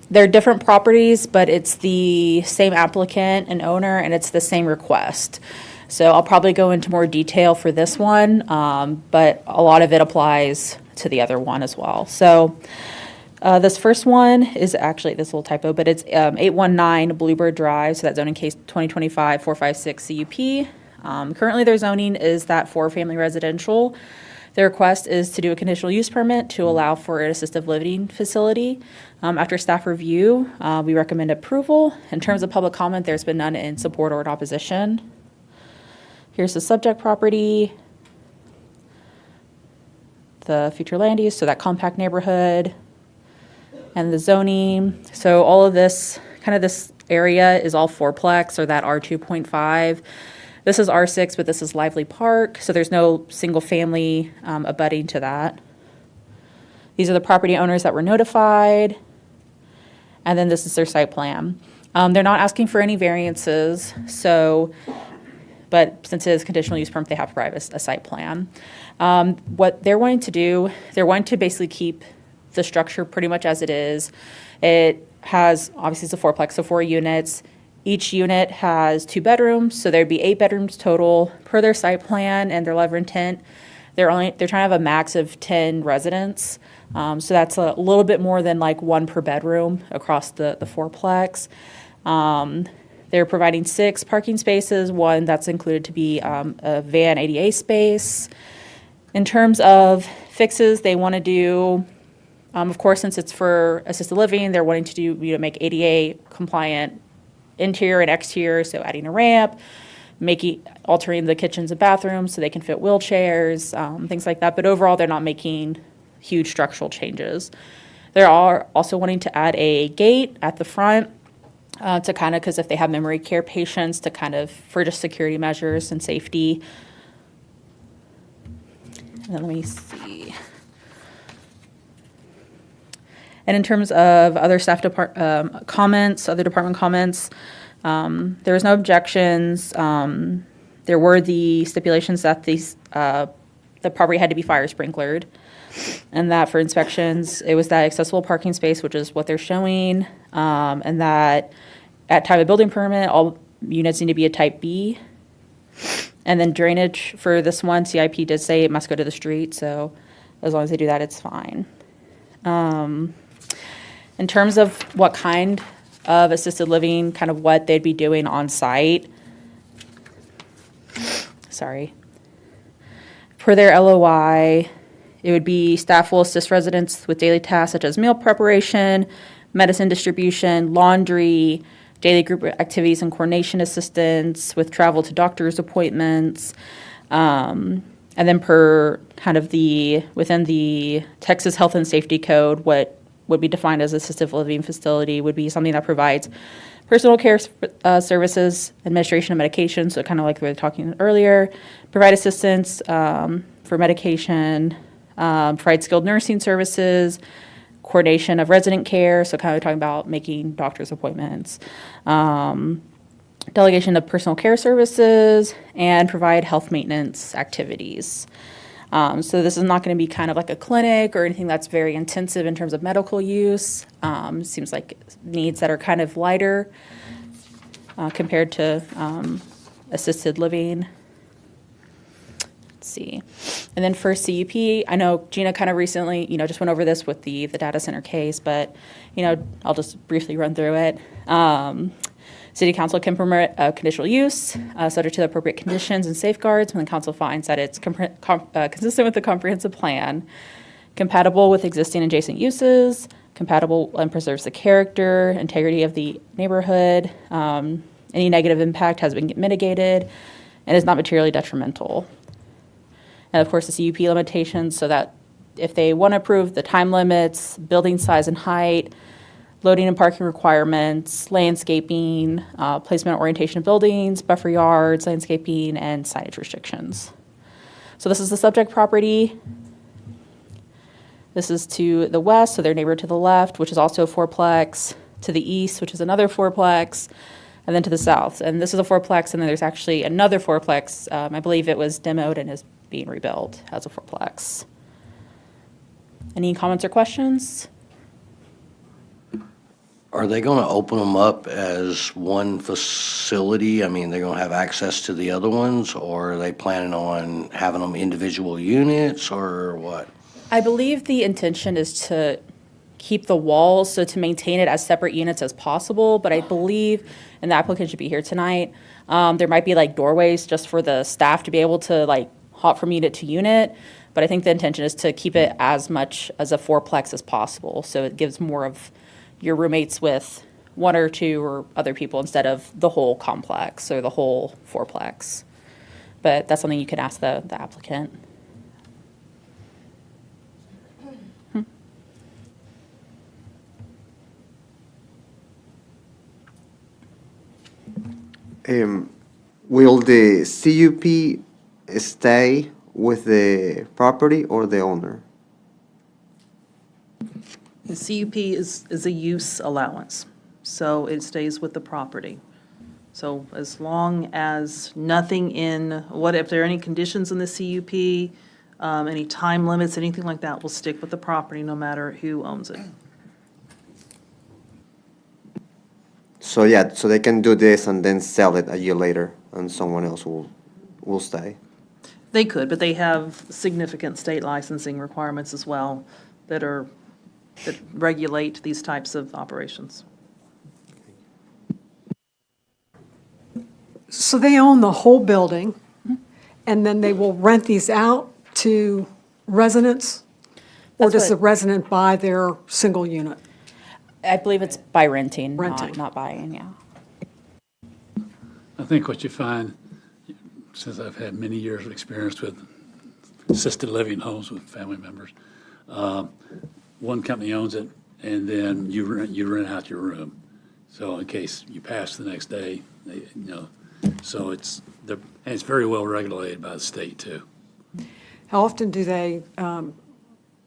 They're different properties, but it's the same applicant and owner, and it's the same request. So I'll probably go into more detail for this one, but a lot of it applies to the other one as well. So this first one is actually this little typo, but it's 819 Bluebird Drive, so that's zoning case 2025-456 CUP. Currently, their zoning is that four-family residential. Their request is to do a conditional use permit to allow for an assistive living facility. After staff review, we recommend approval. In terms of public comment, there's been none in support or in opposition. Here's the subject property, the future land use, so that compact neighborhood, and the zoning. So all of this, kind of this area is all fourplex, or that R2.5. This is R6, but this is Lively Park, so there's no single family abutting to that. These are the property owners that were notified, and then this is their site plan. They're not asking for any variances, but since it is conditional use permit, they have to provide a site plan. What they're wanting to do, they're wanting to basically keep the structure pretty much as it is. It has, obviously it's a fourplex, so 4 units. Each unit has 2 bedrooms, so there'd be 8 bedrooms total per their site plan and their letter of intent. They're trying to have a max of 10 residents, so that's a little bit more than like 1 per bedroom across the fourplex. They're providing 6 parking spaces, 1 that's included to be a van ADA space. In terms of fixes, they want to do, of course, since it's for assisted living, they're wanting to do make ADA compliant interior and exterior, so adding a ramp, altering the kitchens and bathrooms so they can fit wheelchairs, things like that. But overall, they're not making huge structural changes. They are also wanting to add a gate at the front to kind of, because if they have memory care patients, to kind of, for just security measures and safety. And then let me see. And in terms of other staff comments, other department comments, there was no objections. There were the stipulations that the property had to be fire sprinklered, and that for inspections, it was that accessible parking space, which is what they're showing, and that at time of building permit, all units need to be a type B. And then drainage for this one, CIP did say it must go to the street, so as long as they do that, it's fine. In terms of what kind of assisted living, kind of what they'd be doing on site, per their LOI, it would be staff will assist residents with daily tasks such as meal preparation, medicine distribution, laundry, daily group activities and coordination assistance with travel to doctor's appointments, and then per kind of within the Texas Health and Safety Code, what would be defined as assistive living facility would be something that provides personal care services, administration of medication, so kind of like we were talking earlier, provide assistance for medication, provide skilled nursing services, coordination of resident care, so kind of talking about making doctor's appointments, delegation of personal care services, and provide health maintenance activities. So this is not going to be kind of like a clinic or anything that's very intensive in terms of medical use. Seems like needs that are kind of lighter compared to assisted living. Let's see. And then for CUP, I know Gina kind of recently, just went over this with the data center case, but, I'll just briefly run through it. City Council can permit conditional use, subject to the appropriate conditions and safeguards when the council finds that it's consistent with the comprehensive plan, compatible with existing adjacent uses, compatible and preserves the character, integrity of the neighborhood. Any negative impact has been mitigated and is not materially detrimental. And of course, the CUP limitations, so that if they want to approve the time limits, building size and height, loading and parking requirements, landscaping, placement and orientation of buildings, buffer yards, landscaping, and signage restrictions. So this is the subject property. This is to the west, so their neighbor to the left, which is also a fourplex, to the east, which is another fourplex, and then to the south. And this is a fourplex, and then there's actually another fourplex. I believe it was demoed and is being rebuilt as a fourplex. Any comments or questions? Are they going to open them up as one facility? I mean, they're going to have access to the other ones, or are they planning on having them individual units, or what? I believe the intention is to keep the walls, so to maintain it as separate units as possible, but I believe, and the applicant should be here tonight, there might be like doorways just for the staff to be able to like hop from unit to unit, but I think the intention is to keep it as much as a fourplex as possible, so it gives more of your roommates with one or two or other people instead of the whole complex or the whole fourplex. But that's something you could ask the applicant. Will the CUP stay with the property or the owner? The CUP is a use allowance, so it stays with the property. So as long as nothing if there are any conditions in the CUP, any time limits, anything like that, will stick with the property no matter who owns it. So yeah, so they can do this and then sell it a year later, and someone else will stay. They could, but they have significant state licensing requirements as well that regulate these types of operations. So they own the whole building, and then they will rent these out to residents? Or That's does the what- resident buy their single unit? I believe it's by renting, Renting. not buying, yeah. I think what you find, since I've had many years of experience with assisted living homes with family members, one company owns it, and then you rent out your room. So in case you pass the next day, so it's very well regulated by the state too. How often do they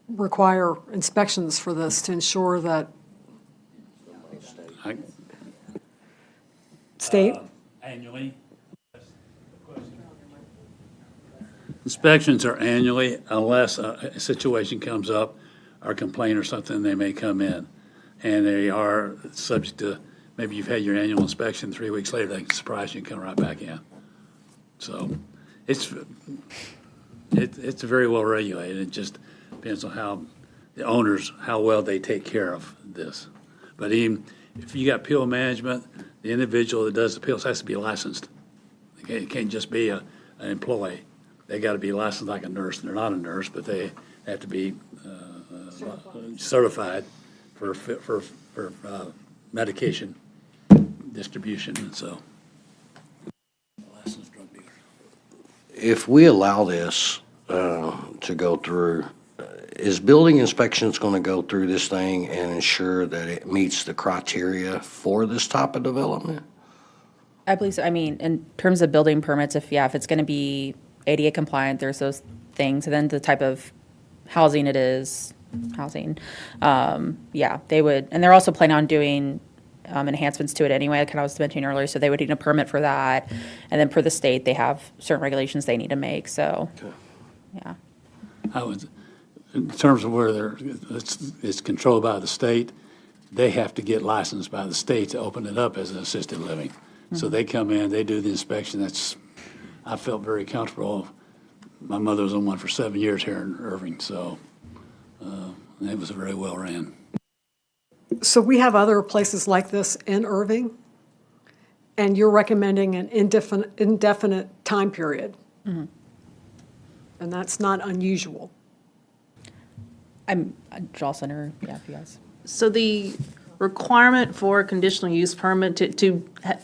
require inspections for this to ensure that state? Annually. Inspections are annually unless a situation comes up or complaint or something, they may come in. And they are subject to, maybe you've had your annual inspection, 3 weeks later, they can surprise you and come right back in. So it's very well regulated. It just depends on how the owners, how well they take care of this. But even if you got appeal management, the individual that does appeals has to be licensed. It can't just be an employee. They got to be licensed like a nurse. They're not a nurse, but they have to be certified for medication distribution, and so. Licensed drug dealer. If we allow this to go through, is building inspections going to go through this thing and ensure that it meets the criteria for this type of development? I believe so. I mean, in terms of building permits, if it's going to be ADA compliant, there's those things, and then the type of housing it is, they would, and they're also planning on doing enhancements to it anyway, like I was mentioning earlier, so they would need a permit for that, and then per the state, they have certain regulations they need to make, so, yeah. I would, in terms of where it's controlled by the state, they have to get licensed by the state to open it up as an assisted living. So they come in, they do the inspection. I felt very comfortable. My mother was on one for 7 years here in Irving, so it was very well ran. So we have other places like this in Irving, and you're recommending an indefinite time period. Mm-hmm. And that's not unusual. I'm a draw center, if you guys. So the requirement for a conditional use permit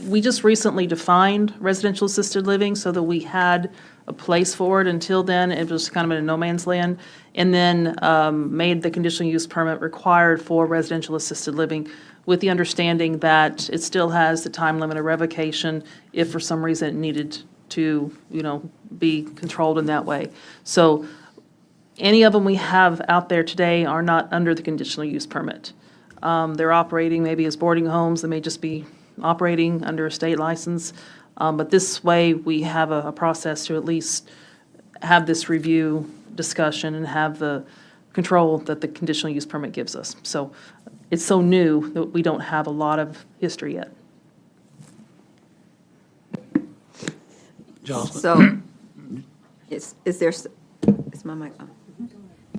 we just recently defined residential assisted living so that we had a place for it. Until then, it was kind of in a no man's land. And then made the conditional use permit required for residential assisted living with the understanding that it still has the time limit of revocation if for some reason it needed to, be controlled in that way. So any of them we have out there today are not under the conditional use permit. They're operating maybe as boarding homes, they may just be operating under a state license. But this way, we have a process to at least have this review discussion and have the control that the conditional use permit gives us. So it's so new that we don't have a lot of history yet. Jocelyn? So, is there, is my mic on?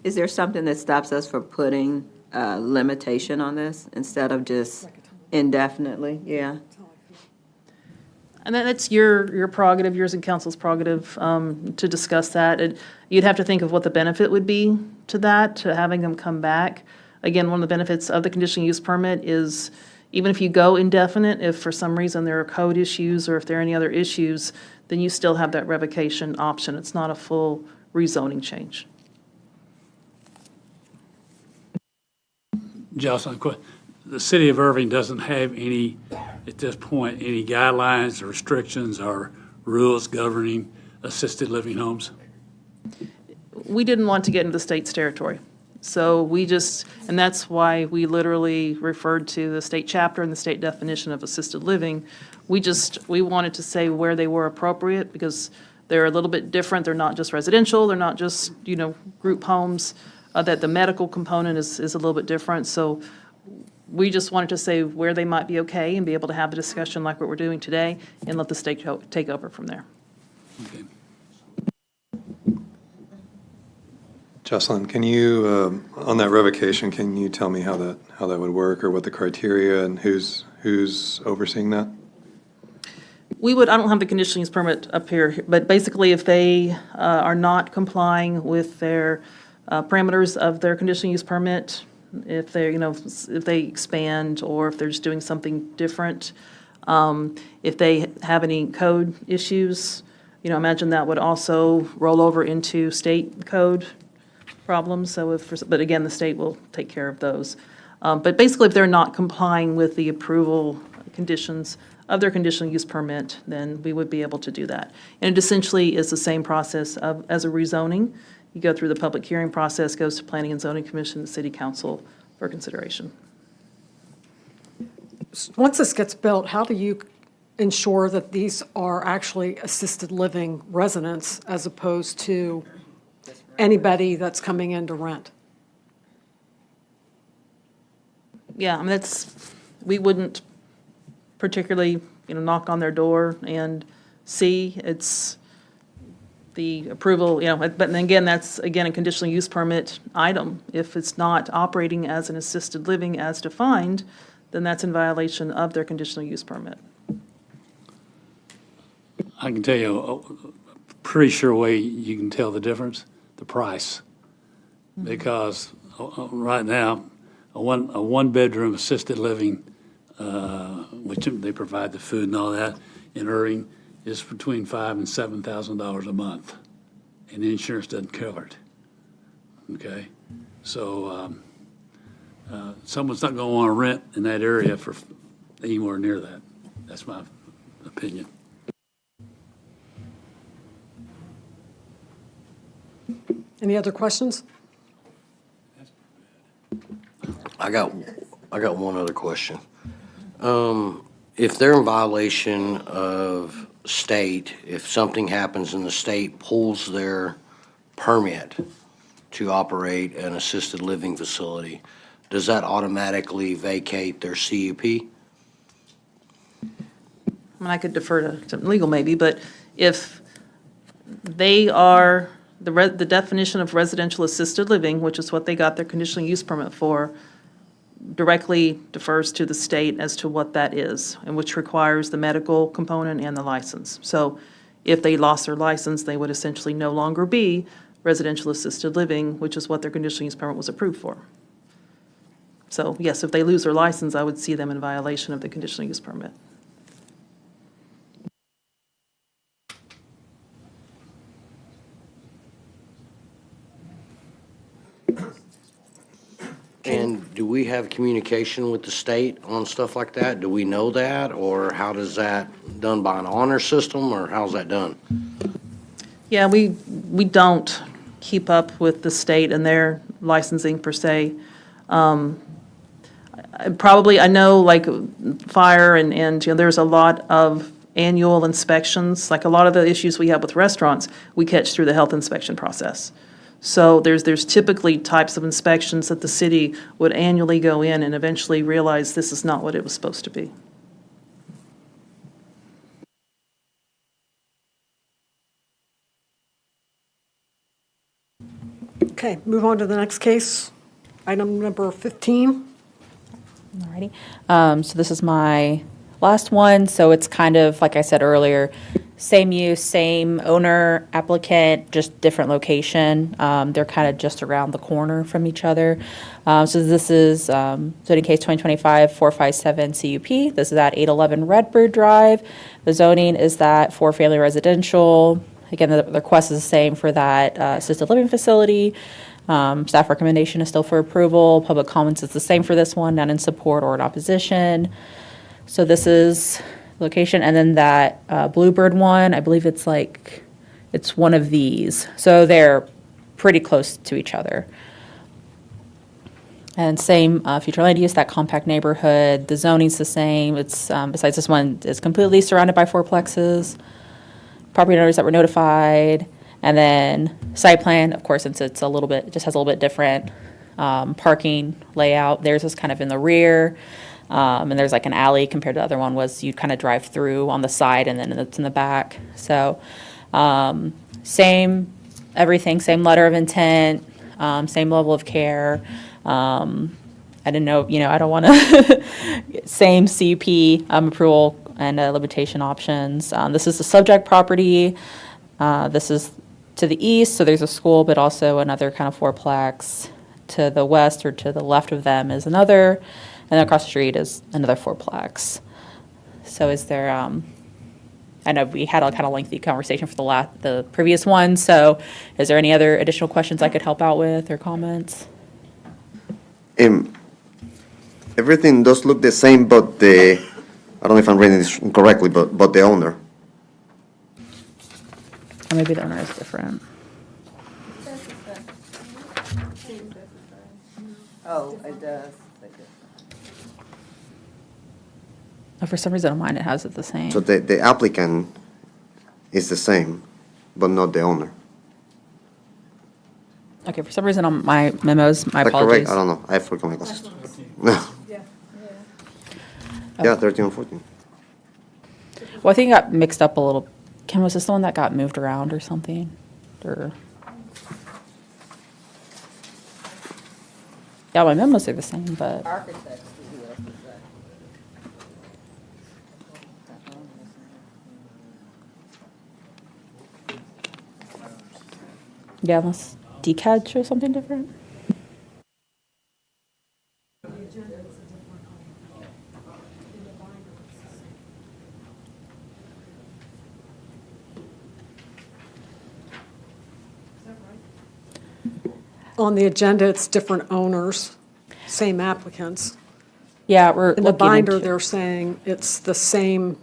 Is there something that stops us from putting a limitation on this instead of just indefinitely? Yeah. And that's your prerogative, yours and council's prerogative, to discuss that. You'd have to think of what the benefit would be to that, to having them come back. Again, one of the benefits of the conditional use permit is even if you go indefinite, if for some reason there are code issues or if there are any other issues, then you still have that revocation option. It's not a full rezoning change. Jocelyn, the city of Irving doesn't have any, at this point, any guidelines or restrictions or rules governing assisted living homes? We didn't want to get into the state's territory. So and that's why we literally referred to the state chapter and the state definition of assisted living. We wanted to say where they were appropriate because they're a little bit different. They're not just residential, they're not just, group homes, that the medical component is a little bit different. So we just wanted to say where they might be okay and be able to have a discussion like what we're doing today and let the state take over from there. Okay. Jocelyn, can you, on that revocation, can you tell me how that would work or what the criteria and who's overseeing that? I don't have the conditional use permit up here, but basically if they are not complying with their parameters of their conditional use permit, if they, if they expand or if they're just doing something different, if they have any code issues, imagine that would also roll over into state code problems. So but again, the state will take care of those. But basically, if they're not complying with the approval conditions of their conditional use permit, then we would be able to do that. And it essentially is the same process as a rezoning. You go through the public hearing process, goes to Planning and Zoning Commission, the City Council for consideration. Once this gets built, how do you ensure that these are actually assisted living residents as opposed to anybody that's coming in to rent? Yeah, I mean, we wouldn't particularly, knock on their door and see. It's the approval, but then again, that's, again, a conditional use permit item. If it's not operating as an assisted living as defined, then that's in violation of their conditional use permit. I can tell you a pretty sure way you can tell the difference, the price. Because right now, a one-bedroom assisted living, which they provide the food and all that, in Irving, is between $5,000 and $7,000 a month, and insurance doesn't cover it. Okay, so someone's not going to want to rent in that area for anywhere near that. That's my opinion. Any other questions? I got one other question. If they're in violation of state, if something happens and the state pulls their permit to operate an assisted living facility, does that automatically vacate their CUP? I mean, I could defer to something legal maybe, but if they are, the definition of residential assisted living, which is what they got their conditional use permit for, directly defers to the state as to what that is, and which requires the medical component and the license. So if they lost their license, they would essentially no longer be residential assisted living, which is what their conditional use permit was approved for. So yes, if they lose their license, I would see them in violation of the conditional use permit. And do we have communication with the state on stuff like that? Do we know that, or how does that done by an honor system, or how's that done? Yeah, we don't keep up with the state and their licensing per se. Probably, I know like fire and, you know, there's a lot of annual inspections. Like a lot of the issues we have with restaurants, we catch through the health inspection process. So there's typically types of inspections that the city would annually go in and eventually realize this is not what it was supposed to be. Okay, move on to the next case. Item number 15. Alrighty. So this is my last one. So it's kind of, like I said earlier, same use, same owner, applicant, just different location. They're kind of just around the corner from each other. So this is zoning case 2025-457 CUP. This is at 811 Redbird Drive. The zoning is that for family residential. Again, the request is the same for that assisted living facility. Staff recommendation is still for approval. Public comments is the same for this one, none in support or in opposition. So this is location, and then that Bluebird one, I believe it's one of these. So they're pretty close to each other. And same future land use, that compact neighborhood. The zoning's the same. It's besides this one is completely surrounded by fourplexes. Property owners that were notified, and then site plan, of course, since it's it just has a little bit different parking layout. Theirs is kind of in the rear, and there's like an alley compared to the other one was you'd kind of drive through on the side, and then it's in the back. So same everything, same letter of intent, same level of care. I didn't know, I don't want to, same CUP approval and limitation options. This is the subject property. This is to the east, so there's a school, but also another kind of fourplex. To the west or to the left of them is another, and then across the street is another fourplex. So is there, I know we had a kind of lengthy conversation for the previous one, so is there any other additional questions I could help out with or comments? Everything does look the same, but I don't know if I'm reading this correctly, but the owner. Or maybe the owner is different. Oh, it does. Oh, for some reason on mine it has it the same. So the applicant is the same, but not the owner. Okay, for some reason on my memos, my Is that apologies. correct? I don't know. I forgot my glasses. No. Yeah, 13 and 14. Well, I think it got mixed up a little. Kim, was this the one that got moved around or something? Or yeah, my memos are the same, but yeah, unless DCAD shows something different. On the agenda, it's different owners, same applicants. Yeah, we're In the looking binder, into they're saying it's the same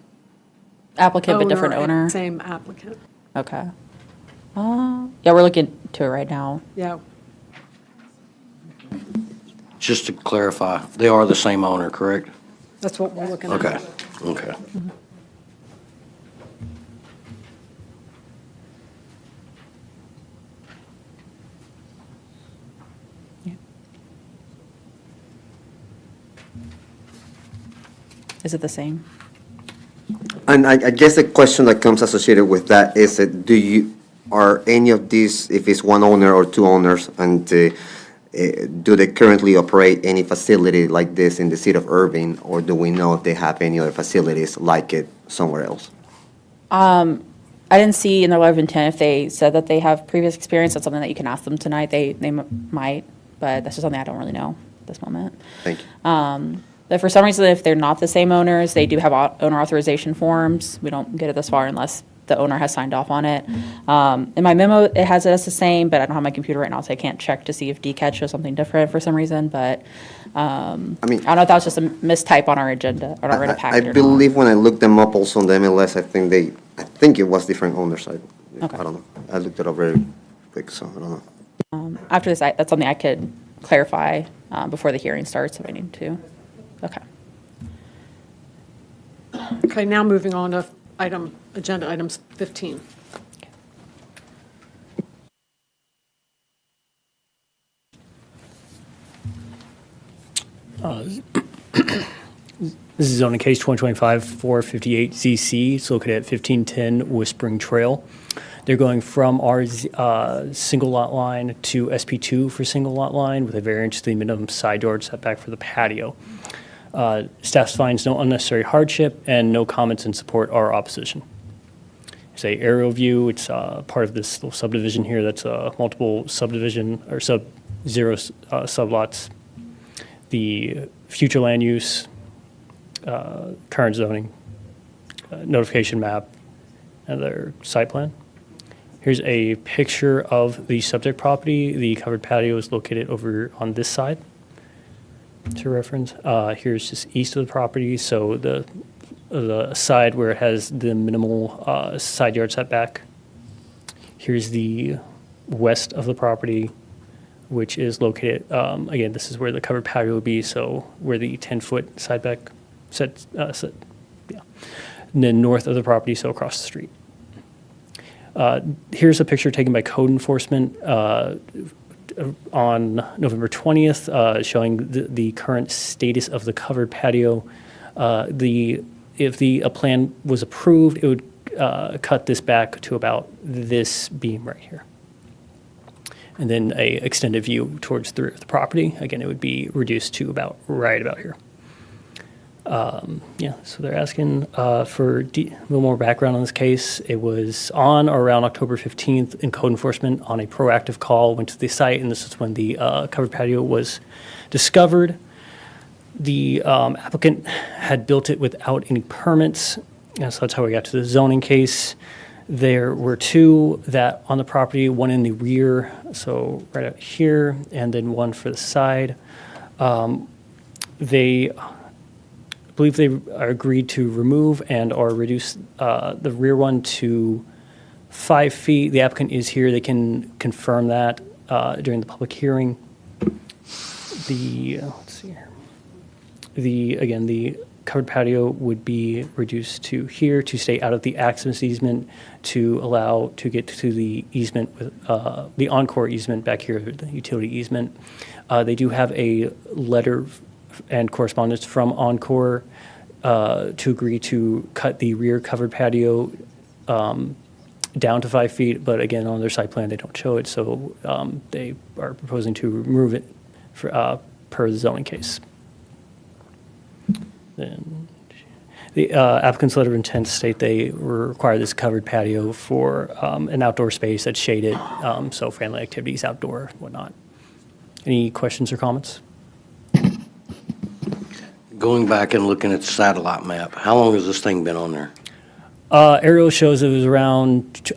applicant but different and owner. Same applicant, Okay. Yeah, we're looking to it right now. yeah. Just to clarify, they are the same owner, correct? That's what we're looking at. Okay, okay. Is it the same? And I guess the question that comes associated with that is that are any of these, if it's one owner or two owners, and do they currently operate any facility like this in the city of Irving, or do we know if they have any other facilities like it somewhere else? I didn't see in their letter of intent if they said that they have previous experience. That's something that you can ask them tonight. They might, but that's just something I don't really know. this moment. Thank you. But for some reason, if they're not the same owners, they do have owner authorization forms. We don't get it this far unless the owner has signed off on it. In my memo, it has it as the same, but I don't have my computer right now, so I can't check to see if DCAT shows something different for some reason, but I don't know if that was just a mistype on our agenda, on our written I packet or not. believe when I looked them up also on the MLS, I think it was different owners. I Okay. don't know. I looked it up very quick, so I don't know. After this, that's something I could clarify before the hearing starts if I need to. Okay. Okay, now moving on to agenda items 15. This is zoning case 2025-458 ZC. It's located at 1510 Whispering Trail. They're going from our single lot line to SP2 for single lot line with a variance to the minimum side yard setback for the patio. Staff finds no unnecessary hardship and no comments in support or opposition. It's a aerial view. It's part of this little subdivision here that's multiple subdivision or sub-zero sublots. The future land use, current zoning, notification map, and their site plan. Here's a picture of the subject property. The covered patio is located over on this side to reference. Here's just east of the property, so the side where it has the minimal side yard setback. Here's the west of the property, which is located, again, this is where the covered patio would be, so where the 10-foot setback set, yeah. And then north of the property, so across the street. Here's a picture taken by code enforcement on November 20th, showing the current status of the covered patio. If a plan was approved, it would cut this back to about this beam right here. And then a extended view towards the rear of the property. Again, it would be reduced to right about here. Yeah, so they're asking for a little more background on this case. It was on or around October 15th in code enforcement on a proactive call, went to the site, and this is when the covered patio was discovered. The applicant had built it without any permits, and so that's how we got to the zoning case. There were two that on the property, one in the rear, so right out here, and then one for the side. They believe they are agreed to remove and or reduce the rear one to 5 feet. The applicant is here. They can confirm that during the public hearing. Let's see here. Again, the covered patio would be reduced to here to stay out of the access easement to allow to get to the easement with the Encore easement back here, the utility easement. They do have a letter and correspondence from Encore to agree to cut the rear covered patio down to 5 feet, but again, on their site plan, they don't show it, so they are proposing to remove it for, per the zoning case. Then the applicant's letter of intent state they require this covered patio for an outdoor space that's shaded, so family activities, outdoor, whatnot. Any questions or comments? Going back and looking at the satellite map, how long has this thing been on there? Aerial shows it was around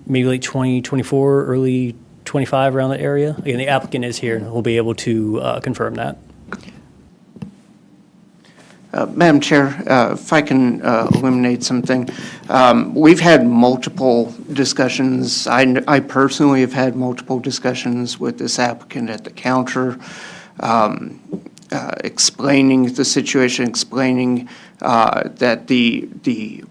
maybe late 2024, early 25, around that area. Again, the applicant is here, and we'll be able to confirm that. Madam Chair, if I can illuminate something. We've had multiple discussions. I personally have had multiple discussions with this applicant at the counter, explaining the situation, explaining that the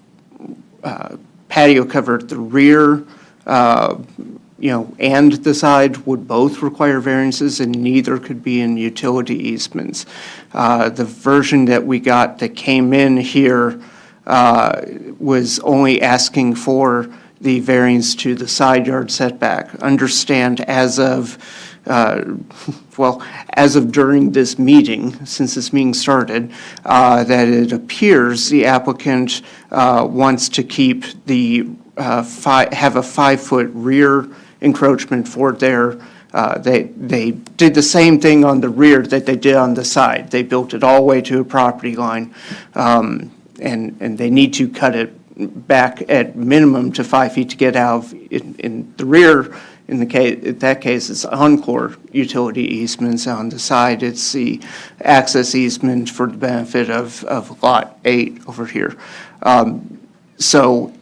patio covered the rear, and the side would both require variances, and neither could be in utility easements. The version that we got that came in here was only asking for the variance to the side yard setback. Understand as of during this meeting, since this meeting started, that it appears the applicant wants to keep the have a 5-foot rear encroachment for their They did the same thing on the rear that they did on the side. They built it all the way to a property line, and they need to cut it back at minimum to 5 feet to get out of, in the rear, in that case, it's Encore utility easements. On the side, it's the access easement for the benefit of Lot 8 over here. So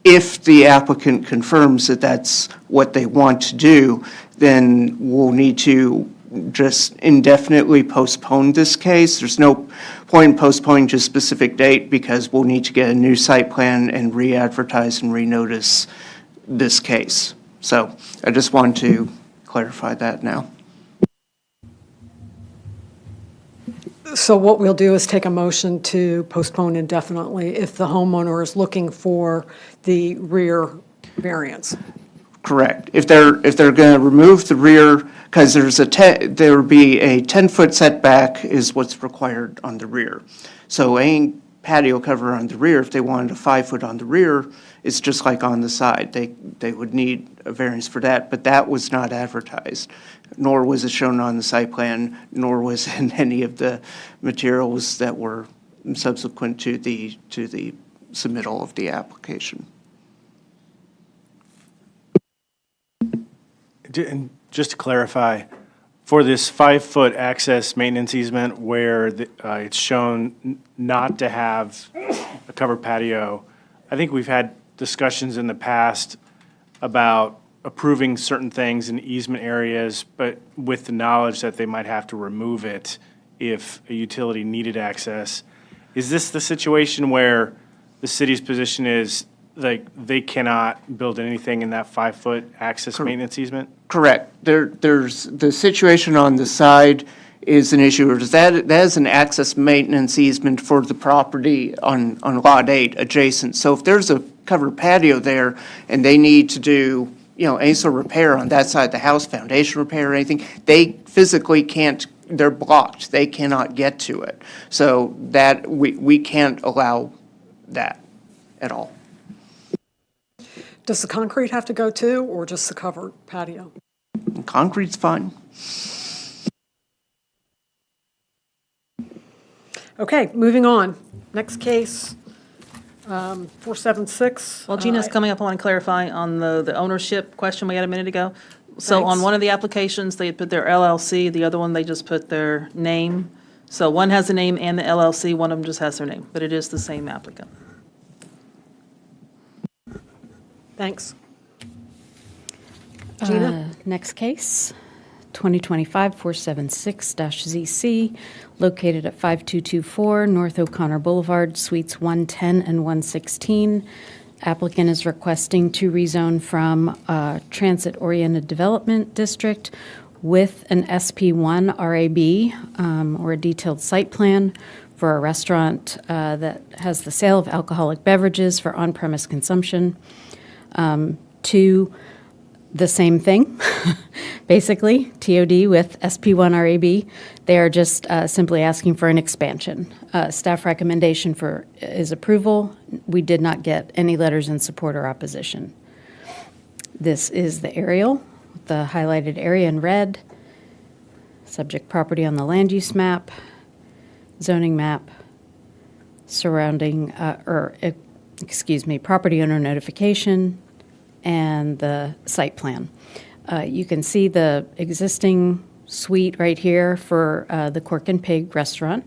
if the applicant confirms that that's what they want to do, then we'll need to just indefinitely postpone this case. There's no point in postponing to a specific date because we'll need to get a new site plan and re-advertise and renotice this case. So I just wanted to clarify that now. So what we'll do is take a motion to postpone indefinitely if the homeowner is looking for the rear variance. Correct. If they're going to remove the rear, because there would be a 10-foot setback is what's required on the rear. So any patio cover on the rear, if they wanted a 5-foot on the rear, it's just like on the side. They would need a variance for that, but that was not advertised, nor was it shown on the site plan, nor was in any of the materials that were subsequent to the submittal of the application. And just to clarify, for this 5-foot access maintenance easement where it's shown not to have a covered patio, I think we've had discussions in the past about approving certain things in easement areas, but with the knowledge that they might have to remove it if a utility needed access. Is this the situation where the city's position is like they cannot build anything in that 5-foot access maintenance easement? Correct. There's the situation on the side is an issue. That is an access maintenance easement for the property on Lot 8 adjacent. So if there's a covered patio there and they need to do, any sort of repair on that side of the house, foundation repair or anything, they physically can't, they're blocked. They cannot get to it. So that we can't allow that at all. Does the concrete have to go too, or just the covered patio? Concrete's fine. Okay, moving on. Next case, 476. Well, Gina's coming up, I want to clarify on the ownership question we had a minute ago. So on Thanks. one of the applications, they had put their LLC, the other one, they just put their name. So one has a name and the LLC, one of them just has their name, but it is the same applicant. Thanks. Gina? Next case, 2025-476-ZC, located at 5224 North O'Connor Boulevard, Suites 110 and 116. Applicant is requesting to rezone from Transit-Oriented Development District with an SP1 RAB, or a detailed site plan for a restaurant that has the sale of alcoholic beverages for on-premise consumption, to the same thing, basically, TOD with SP1 RAB. They are just simply asking for an expansion. Staff recommendation is approval. We did not get any letters in support or opposition. This is the aerial, the highlighted area in red, subject property on the land use map, zoning map, surrounding, property owner notification, and the site plan. You can see the existing suite right here for the Cork and Pig restaurant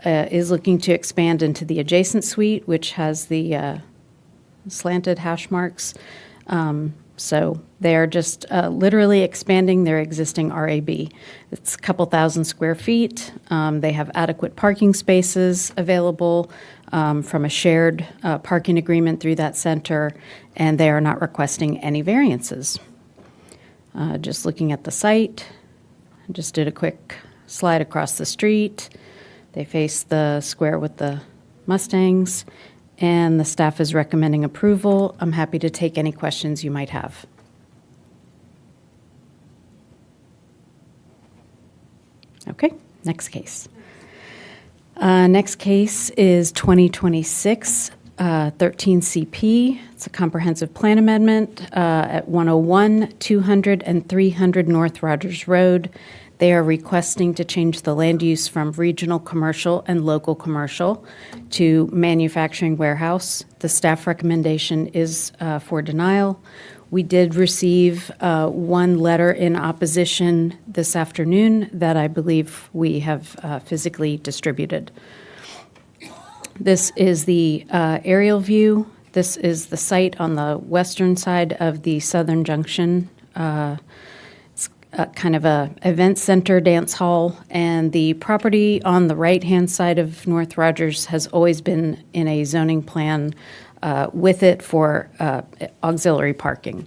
is looking to expand into the adjacent suite, which has the slanted hash marks. So they are just literally expanding their existing RAB. It's a couple thousand square feet. They have adequate parking spaces available from a shared parking agreement through that center, and they are not requesting any variances. Just looking at the site, I just did a quick slide across the street. They face the square with the Mustangs, and the staff is recommending approval. I'm happy to take any questions you might have. Okay, next case. Next case is 2026 13CP. It's a comprehensive plan amendment at 101, 200, and 300 North Rogers Road. They are requesting to change the land use from regional commercial and local commercial to manufacturing warehouse. The staff recommendation is for denial. We did receive one letter in opposition this afternoon that I believe we have physically distributed. This is the aerial view. This is the site on the western side of the Southern Junction. It's kind of a event center, dance hall, and the property on the right-hand side of North Rogers has always been in a zoning plan with it for auxiliary parking.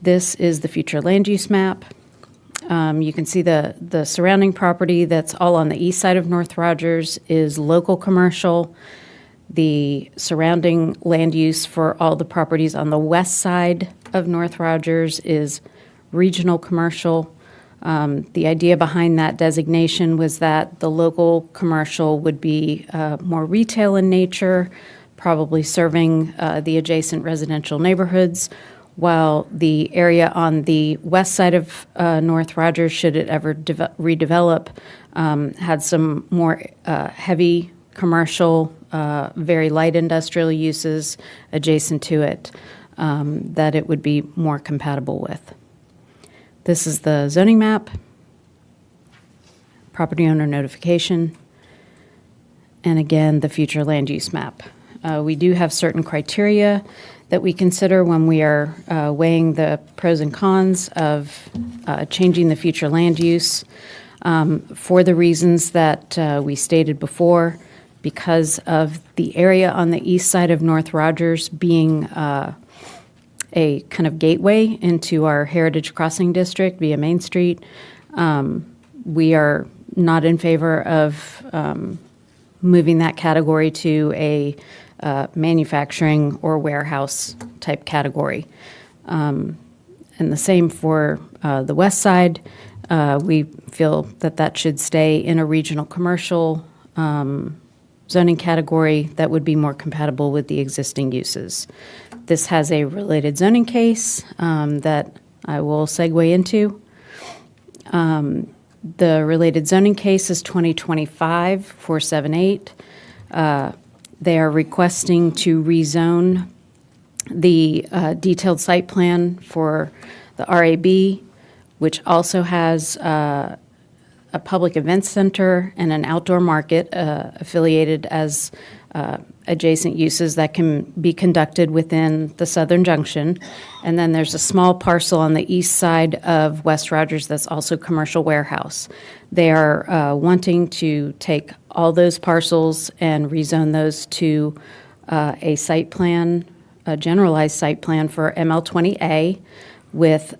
This is the future land use map. You can see the surrounding property that's all on the east side of North Rogers is local commercial. The surrounding land use for all the properties on the west side of North Rogers is regional commercial. The idea behind that designation was that the local commercial would be more retail in nature, probably serving the adjacent residential neighborhoods, while the area on the west side of North Rogers, should it ever redevelop, had some more heavy commercial, very light industrial uses adjacent to it that it would be more compatible with. This is the zoning map, property owner notification, and again, the future land use map. We do have certain criteria that we consider when we are weighing the pros and cons of changing the future land use for the reasons that we stated before, because of the area on the east side of North Rogers being a kind of gateway into our Heritage Crossing District via Main Street. We are not in favor of moving that category to a manufacturing or warehouse type category. And the same for the west side. We feel that that should stay in a regional commercial zoning category that would be more compatible with the existing uses. This has a related zoning case that I will segue into. The related zoning case is 2025-478. They are requesting to rezone the detailed site plan for the RAB, which also has a public event center and an outdoor market affiliated as adjacent uses that can be conducted within the Southern Junction. And then there's a small parcel on the east side of West Rogers that's also commercial warehouse. They are wanting to take all those parcels and rezone those to a site plan, a generalized site plan for ML20A with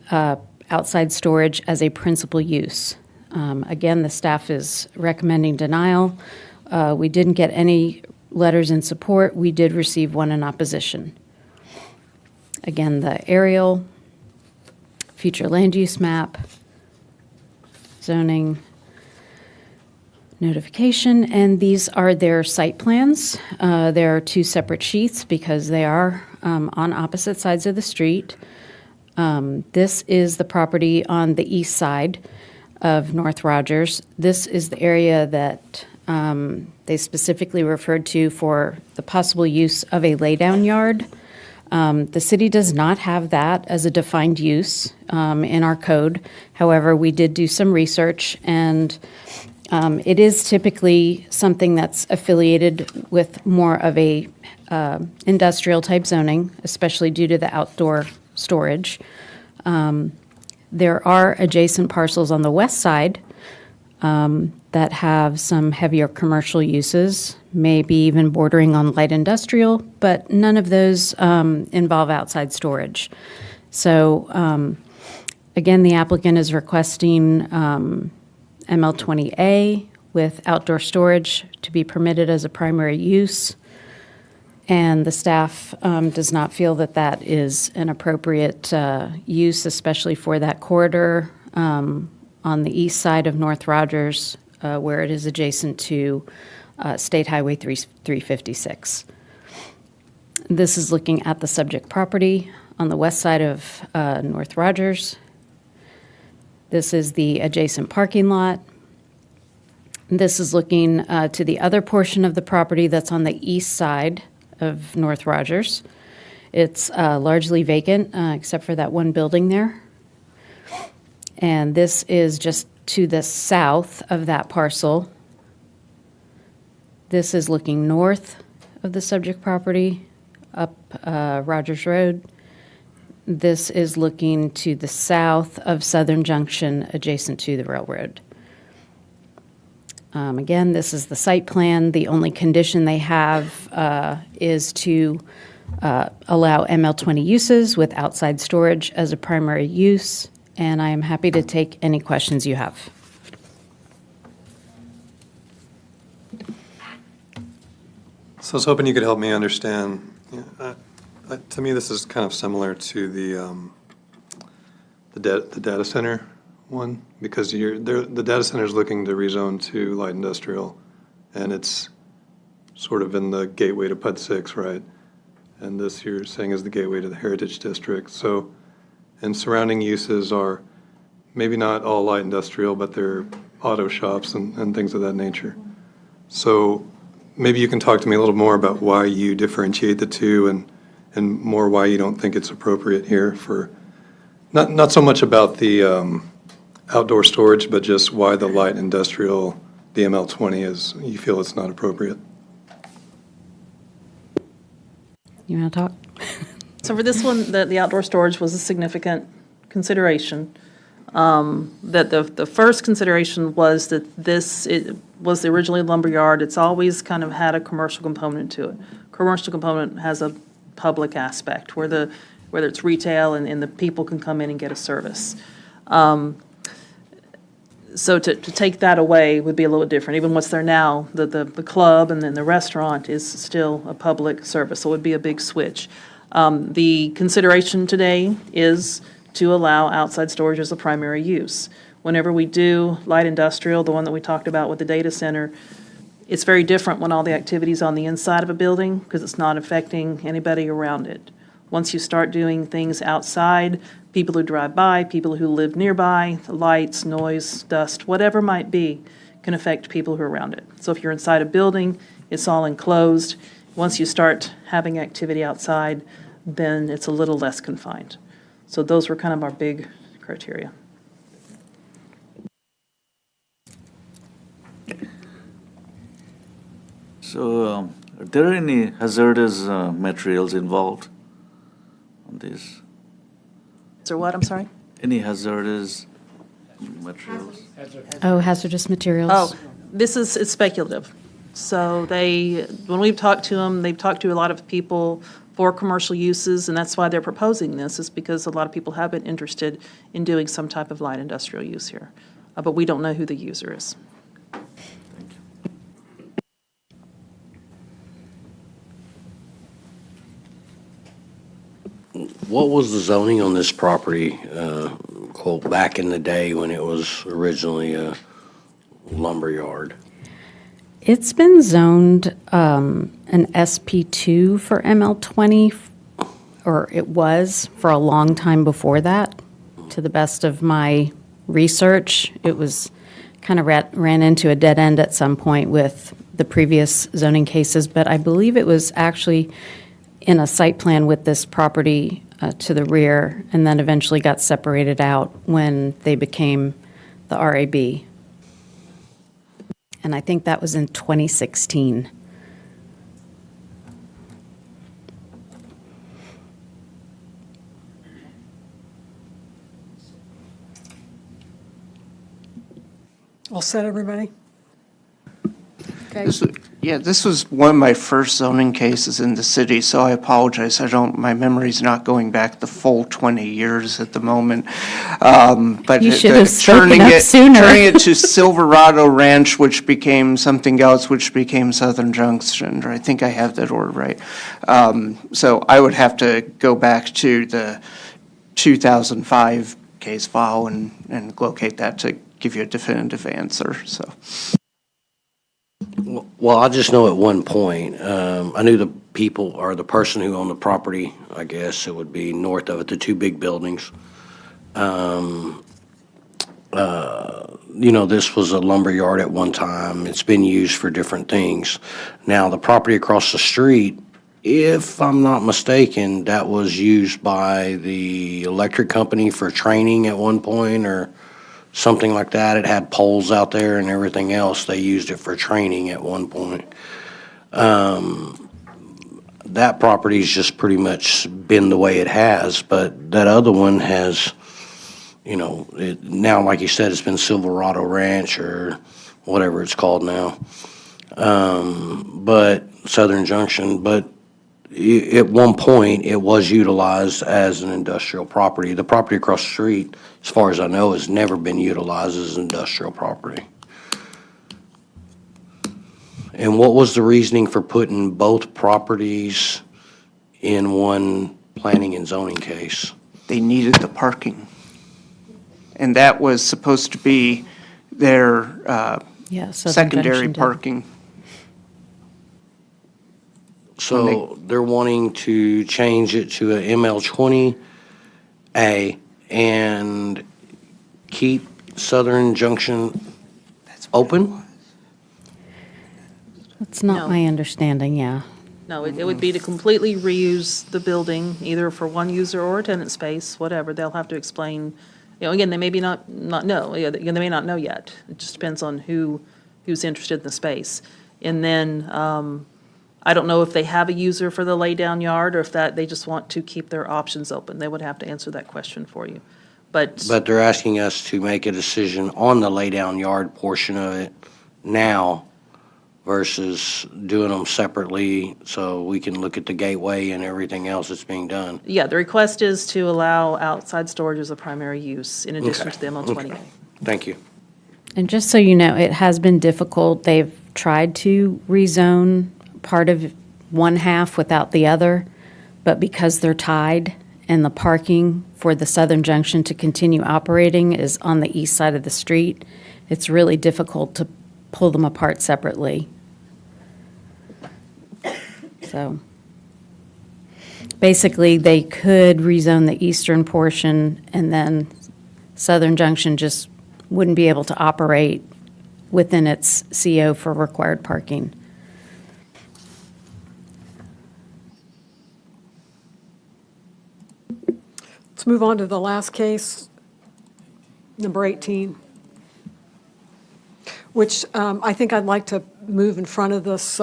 outside storage as a principal use. Again, the staff is recommending denial. We didn't get any letters in support. We did receive one in opposition. Again, the aerial, future land use map, zoning, notification, and these are their site plans. There are two separate sheets because they are on opposite sides of the street. This is the property on the east side of North Rogers. This is the area that they specifically referred to for the possible use of a laydown yard. The city does not have that as a defined use in our code. However, we did do some research, and it is typically something that's affiliated with more of a industrial type zoning, especially due to the outdoor storage. There are adjacent parcels on the west side that have some heavier commercial uses, maybe even bordering on light industrial, but none of those involve outside storage. So again, the applicant is requesting ML20A with outdoor storage to be permitted as a primary use. And the staff does not feel that that is an appropriate use, especially for that corridor on the east side of North Rogers, where it is adjacent to State Highway 356. This is looking at the subject property on the west side of North Rogers. This is the adjacent parking lot. This is looking to the other portion of the property that's on the east side of North Rogers. It's largely vacant, except for that one building there. And this is just to the south of that parcel. This is looking north of the subject property, up Rogers Road. This is looking to the south of Southern Junction, adjacent to the railroad. Again, this is the site plan. The only condition they have is to allow ML20 uses with outside storage as a primary use, and I am happy to take any questions you have. So I was hoping you could help me understand. To me, this is kind of similar to the data center one, because the data center is looking to rezone to light industrial, and it's sort of in the gateway to PUD 6, right? And this you're saying is the gateway to the Heritage District. So, and surrounding uses are maybe not all light industrial, but they're auto shops and things of that nature. So maybe you can talk to me a little more about why you differentiate the two, and more why you don't think it's appropriate here for, not so much about the outdoor storage, but just why the light industrial, the ML20 is, you feel it's not appropriate. You want to talk? So for this one, the outdoor storage was a significant consideration. That the first consideration was that it was originally a lumber yard. It's always kind of had a commercial component to it. Commercial component has a public aspect whether it's retail and the people can come in and get a service. So to take that away would be a little different. Even what's there now, the club and then the restaurant is still a public service, so it would be a big switch. The consideration today is to allow outside storage as a primary use. Whenever we do light industrial, the one that we talked about with the data center, it's very different when all the activity's on the inside of a building because it's not affecting anybody around it. Once you start doing things outside, people who drive by, people who live nearby, the lights, noise, dust, whatever might be, can affect people who are around it. So if you're inside a building, it's all enclosed. Once you start having activity outside, then it's a little less confined. So those were kind of our big criteria. So, are there any hazardous materials involved on this? So what, I'm sorry? Any hazardous materials? Oh, hazardous materials. Oh, it's speculative. So when we've talked to them, they've talked to a lot of people for commercial uses, and that's why they're proposing this, is because a lot of people have been interested in doing some type of light industrial use here. But we don't know who the user is. What was the zoning on this property, quote, back in the day when it was originally a lumberyard? It's been zoned an SP2 for ML20, or it was for a long time before that. To the best of my research, it was kind of ran into a dead end at some point with the previous zoning cases, but I believe it was actually in a site plan with this property to the rear, and then eventually got separated out when they became the RAB. And I think that was in 2016. All set, everybody? Okay. This was one of my first zoning cases in the city, so I apologize. My memory's not going back the full 20 years at the moment. But You should have spoken up sooner. Turning it to Silverado Ranch, which became something else, which became Southern Junction, or I think I have that order right. So I would have to go back to the 2005 case file and locate that to give you a definitive answer, so. Well, I just know at one point, I knew the people, or the person who owned the property, I guess it would be north of it, the two big buildings. This was a lumber yard at one time. It's been used for different things. Now, the property across the street, if I'm not mistaken, that was used by the electric company for training at one point or something like that. It had poles out there and everything else. They used it for training at one point. That property's just pretty much been the way it has, but that other one has, now, like you said, it's been Silverado Ranch or whatever it's called now. But Southern Junction, but at one point, it was utilized as an industrial property. The property across the street, as far as I know, has never been utilized as industrial property. And what was the reasoning for putting both properties in one planning and zoning case? They needed the parking. And that was supposed to be their Yeah, Southern secondary Junction did. parking. So they're wanting to change it to a ML20A and keep Southern Junction open? That's not No. my understanding, yeah. No, it would be to completely reuse the building, either for one user or a tenant space, whatever. They'll have to explain, again, they maybe not know, they may not know yet. It just depends on who's interested in the space. And then, I don't know if they have a user for the laydown yard or if they just want to keep their options open. They would have to answer that question for you. But But they're asking us to make a decision on the laydown yard portion of it now versus doing them separately so we can look at the gateway and everything else that's being done. yeah, the request is to allow outside storage as a primary use in addition Okay. to the ML20A. Thank you. And just so you know, it has been difficult. They've tried to rezone part of one half without the other, but because they're tied and the parking for the Southern Junction to continue operating is on the east side of the street, it's really difficult to pull them apart separately. So basically, they could rezone the eastern portion and then Southern Junction just wouldn't be able to operate within its CO for required parking. Let's move on to the last case, number 18, which I think I'd like to move in front of this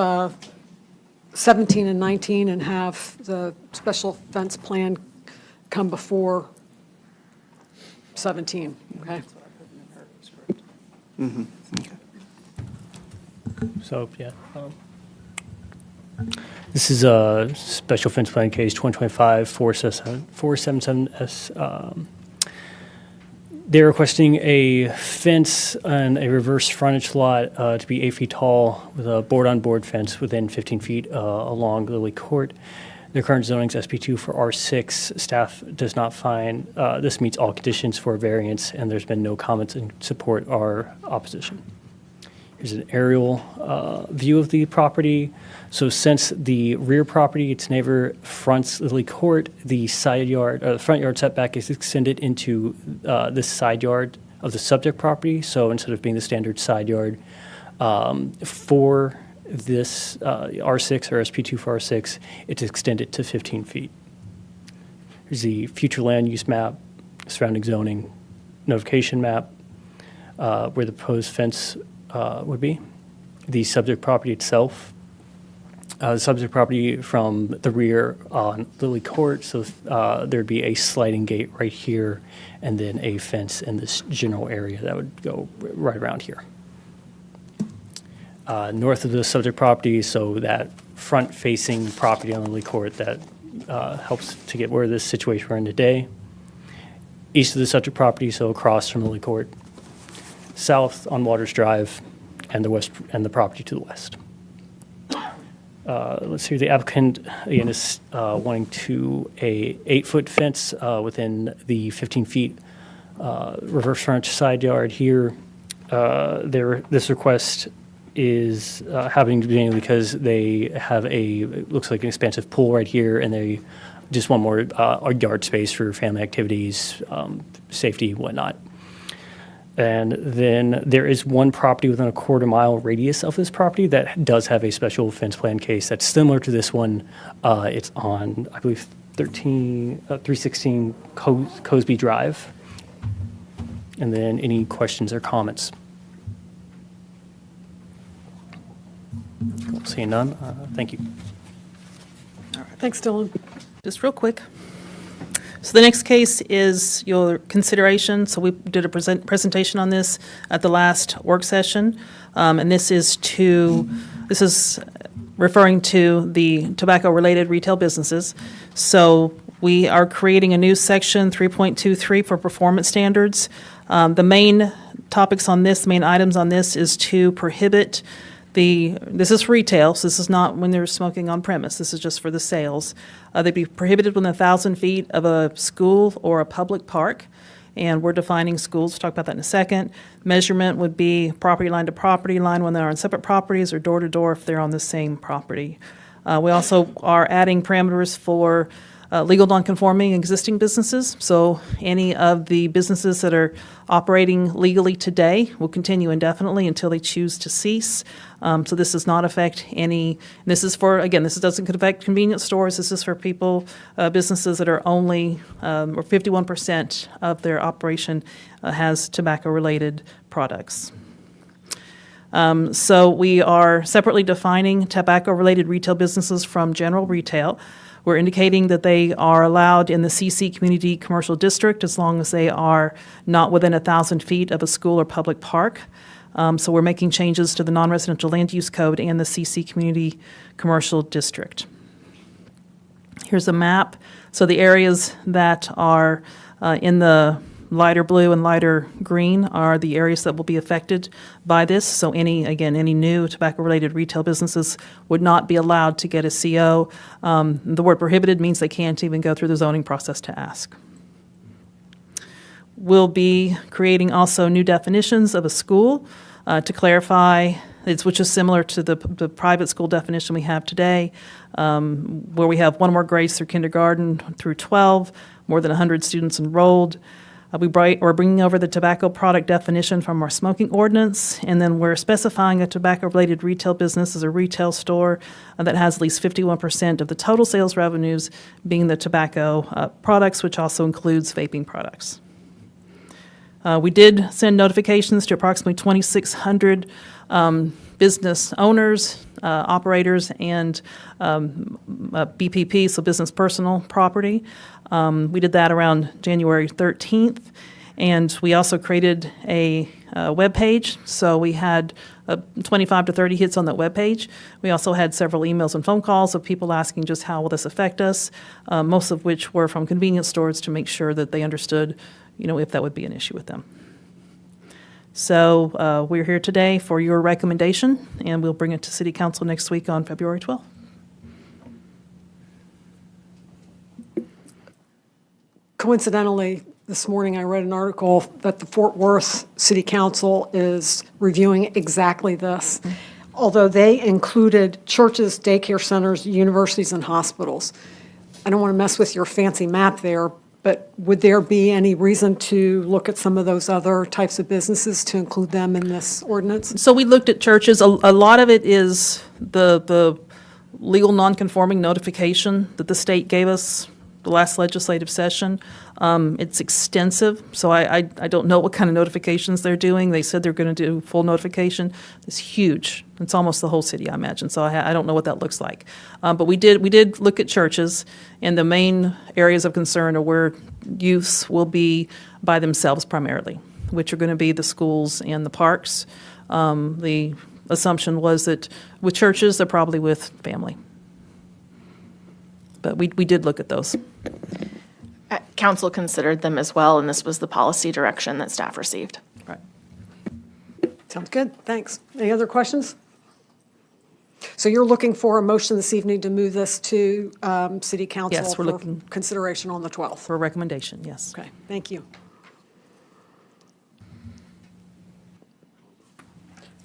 17 and 19 and have the special fence plan come before 17, okay? So, yeah. This is a special fence plan case 2025-477S. They're requesting a fence and a reverse frontage lot to be 8 feet tall with a board-on-board fence within 15 feet along Lily Court. Their current zoning is SP2 for R6. Staff does not find this meets all conditions for a variance, and there's been no comments in support or opposition. Here's an aerial view of the property. So since the rear property, its neighbor fronts Lily Court, the front yard setback is extended into this side yard of the subject property. So instead of being the standard side yard for this R6 or SP2 for R6, it's extended to 15 feet. Here's the future land use map, surrounding zoning notification map, where the proposed fence would be. The subject property itself, the subject property from the rear on Lily Court, so there'd be a sliding gate right here, and then a fence in this general area that would go right around here. North of the subject property, so that front-facing property on Lily Court that helps to get where this situation we're in today. East of the subject property, so across from Lily Court. South on Waters Drive, and the west and the property to the west. Let's see, the applicant again is wanting to a 8-foot fence within the 15 feet reverse front side yard here. This request is happening mainly because they have it looks like an expansive pool right here, and they just want more yard space for family activities, safety, whatnot. And then there is one property within a quarter-mile radius of this property that does have a special fence plan case that's similar to this one. It's on, I believe, 316 Cosby Drive. And then any questions or comments? Seeing none, thank you. Thanks, Dylan. Just real quick. So the next case is your consideration. So we did a presentation on this at the last work session. And this is referring to the tobacco-related retail businesses. So we are creating a new section 3.23 for performance standards. The main topics on this, the main items on this is to prohibit this is for retail, so this is not when they're smoking on premise. This is just for the sales. They'd be prohibited within 1,000 feet of a school or a public park, and we're defining schools. We'll talk about that in a second. Measurement would be property line to property line when they're on separate properties, or door to door if they're on the same property. We also are adding parameters for legal nonconforming existing businesses. So any of the businesses that are operating legally today will continue indefinitely until they choose to cease. So this does not affect this is for, again, this doesn't affect convenience stores. This is for people, businesses that are only, or 51% of their operation has tobacco-related products. So we are separately defining tobacco-related retail businesses from general retail. We're indicating that they are allowed in the CC Community Commercial District as long as they are not within 1,000 feet of a school or public park. So we're making changes to the non-residential land use code and the CC Community Commercial District. Here's a map. So the areas that are in the lighter blue and lighter green are the areas that will be affected by this. So any new tobacco-related retail businesses would not be allowed to get a CO. The word prohibited means they can't even go through the zoning process to ask. We'll be creating also new definitions of a school to clarify, which is similar to the private school definition we have today, where we have one more grades through kindergarten through 12, more than 100 students enrolled. We're bringing over the tobacco product definition from our smoking ordinance, and then we're specifying a tobacco-related retail business as a retail store that has at least 51% of the total sales revenues being the tobacco products, which also includes vaping products. We did send notifications to approximately 2,600 business owners, operators, and BPP, so business personal property. We did that around January 13th, and we also created a web page. So we had 25 to 30 hits on that web page. We also had several emails and phone calls of people asking just how will this affect us, most of which were from convenience stores to make sure that they understood, if that would be an issue with them. So we're here today for your recommendation, and we'll bring it to City Council next week on February 12th. Coincidentally, this morning I read an article that the Fort Worth City Council is reviewing exactly this, although they included churches, daycare centers, universities, and hospitals. I don't want to mess with your fancy map there, but would there be any reason to look at some of those other types of businesses to include them in this ordinance? So we looked at churches. A lot of it is the legal nonconforming notification that the state gave us the last legislative session. It's extensive, so I don't know what kind of notifications they're doing. They said they're going to do full notification. It's huge. It's almost the whole city, I imagine, so I don't know what that looks like. But we did look at churches, and the main areas of concern are where youths will be by themselves primarily, which are going to be the schools and the parks. The assumption was that with churches, they're probably with family. But we did look at those. Council considered them as well, and this was the policy direction that staff received. Right. Sounds good, thanks. Any other questions? So you're looking for a motion this evening to move this to City Council Yes, we're for looking consideration on the 12th? for a recommendation, yes. Okay, thank you.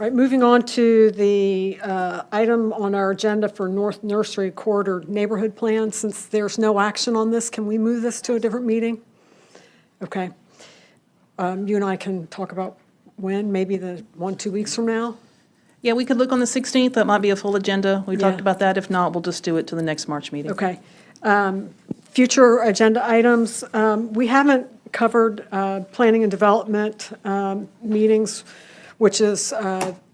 All right, moving on to the item on our agenda for North Nursery Corridor Neighborhood Plan. Since there's no action on this, can we move this to a different meeting? Okay. You and I can talk about when, maybe 2 weeks from now? Yeah, we could look on the 16th. That might be a full agenda. We talked Yeah. about that. If not, we'll just do it to the next March meeting. Okay. Future agenda items, we haven't covered planning and development meetings, which is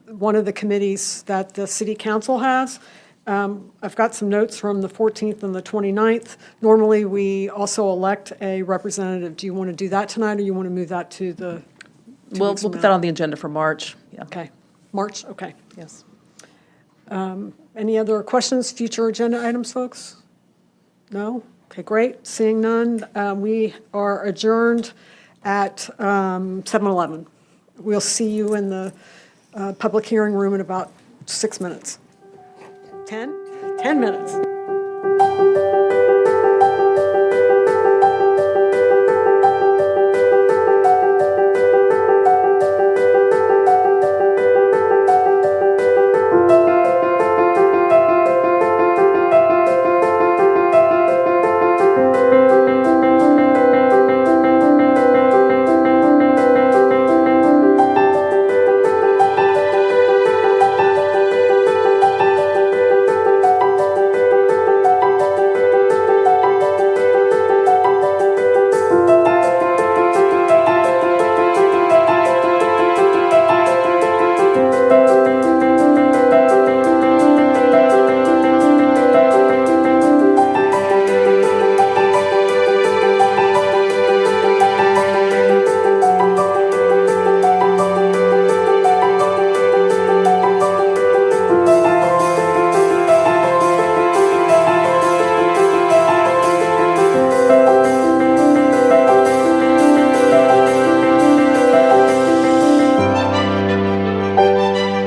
one of the committees that the city council has. I've got some notes from the 14th and the 29th. Normally, we also elect a representative. Do you want to do that tonight, or you want to move that to the? We'll put that on the agenda for March. Yeah. Okay, March, okay. Yes. Any other questions, future agenda items, folks? No? Okay, great. Seeing none, we are adjourned at 7:11. We'll see you in the public hearing room in about 6 minutes. 10? 10 minutes.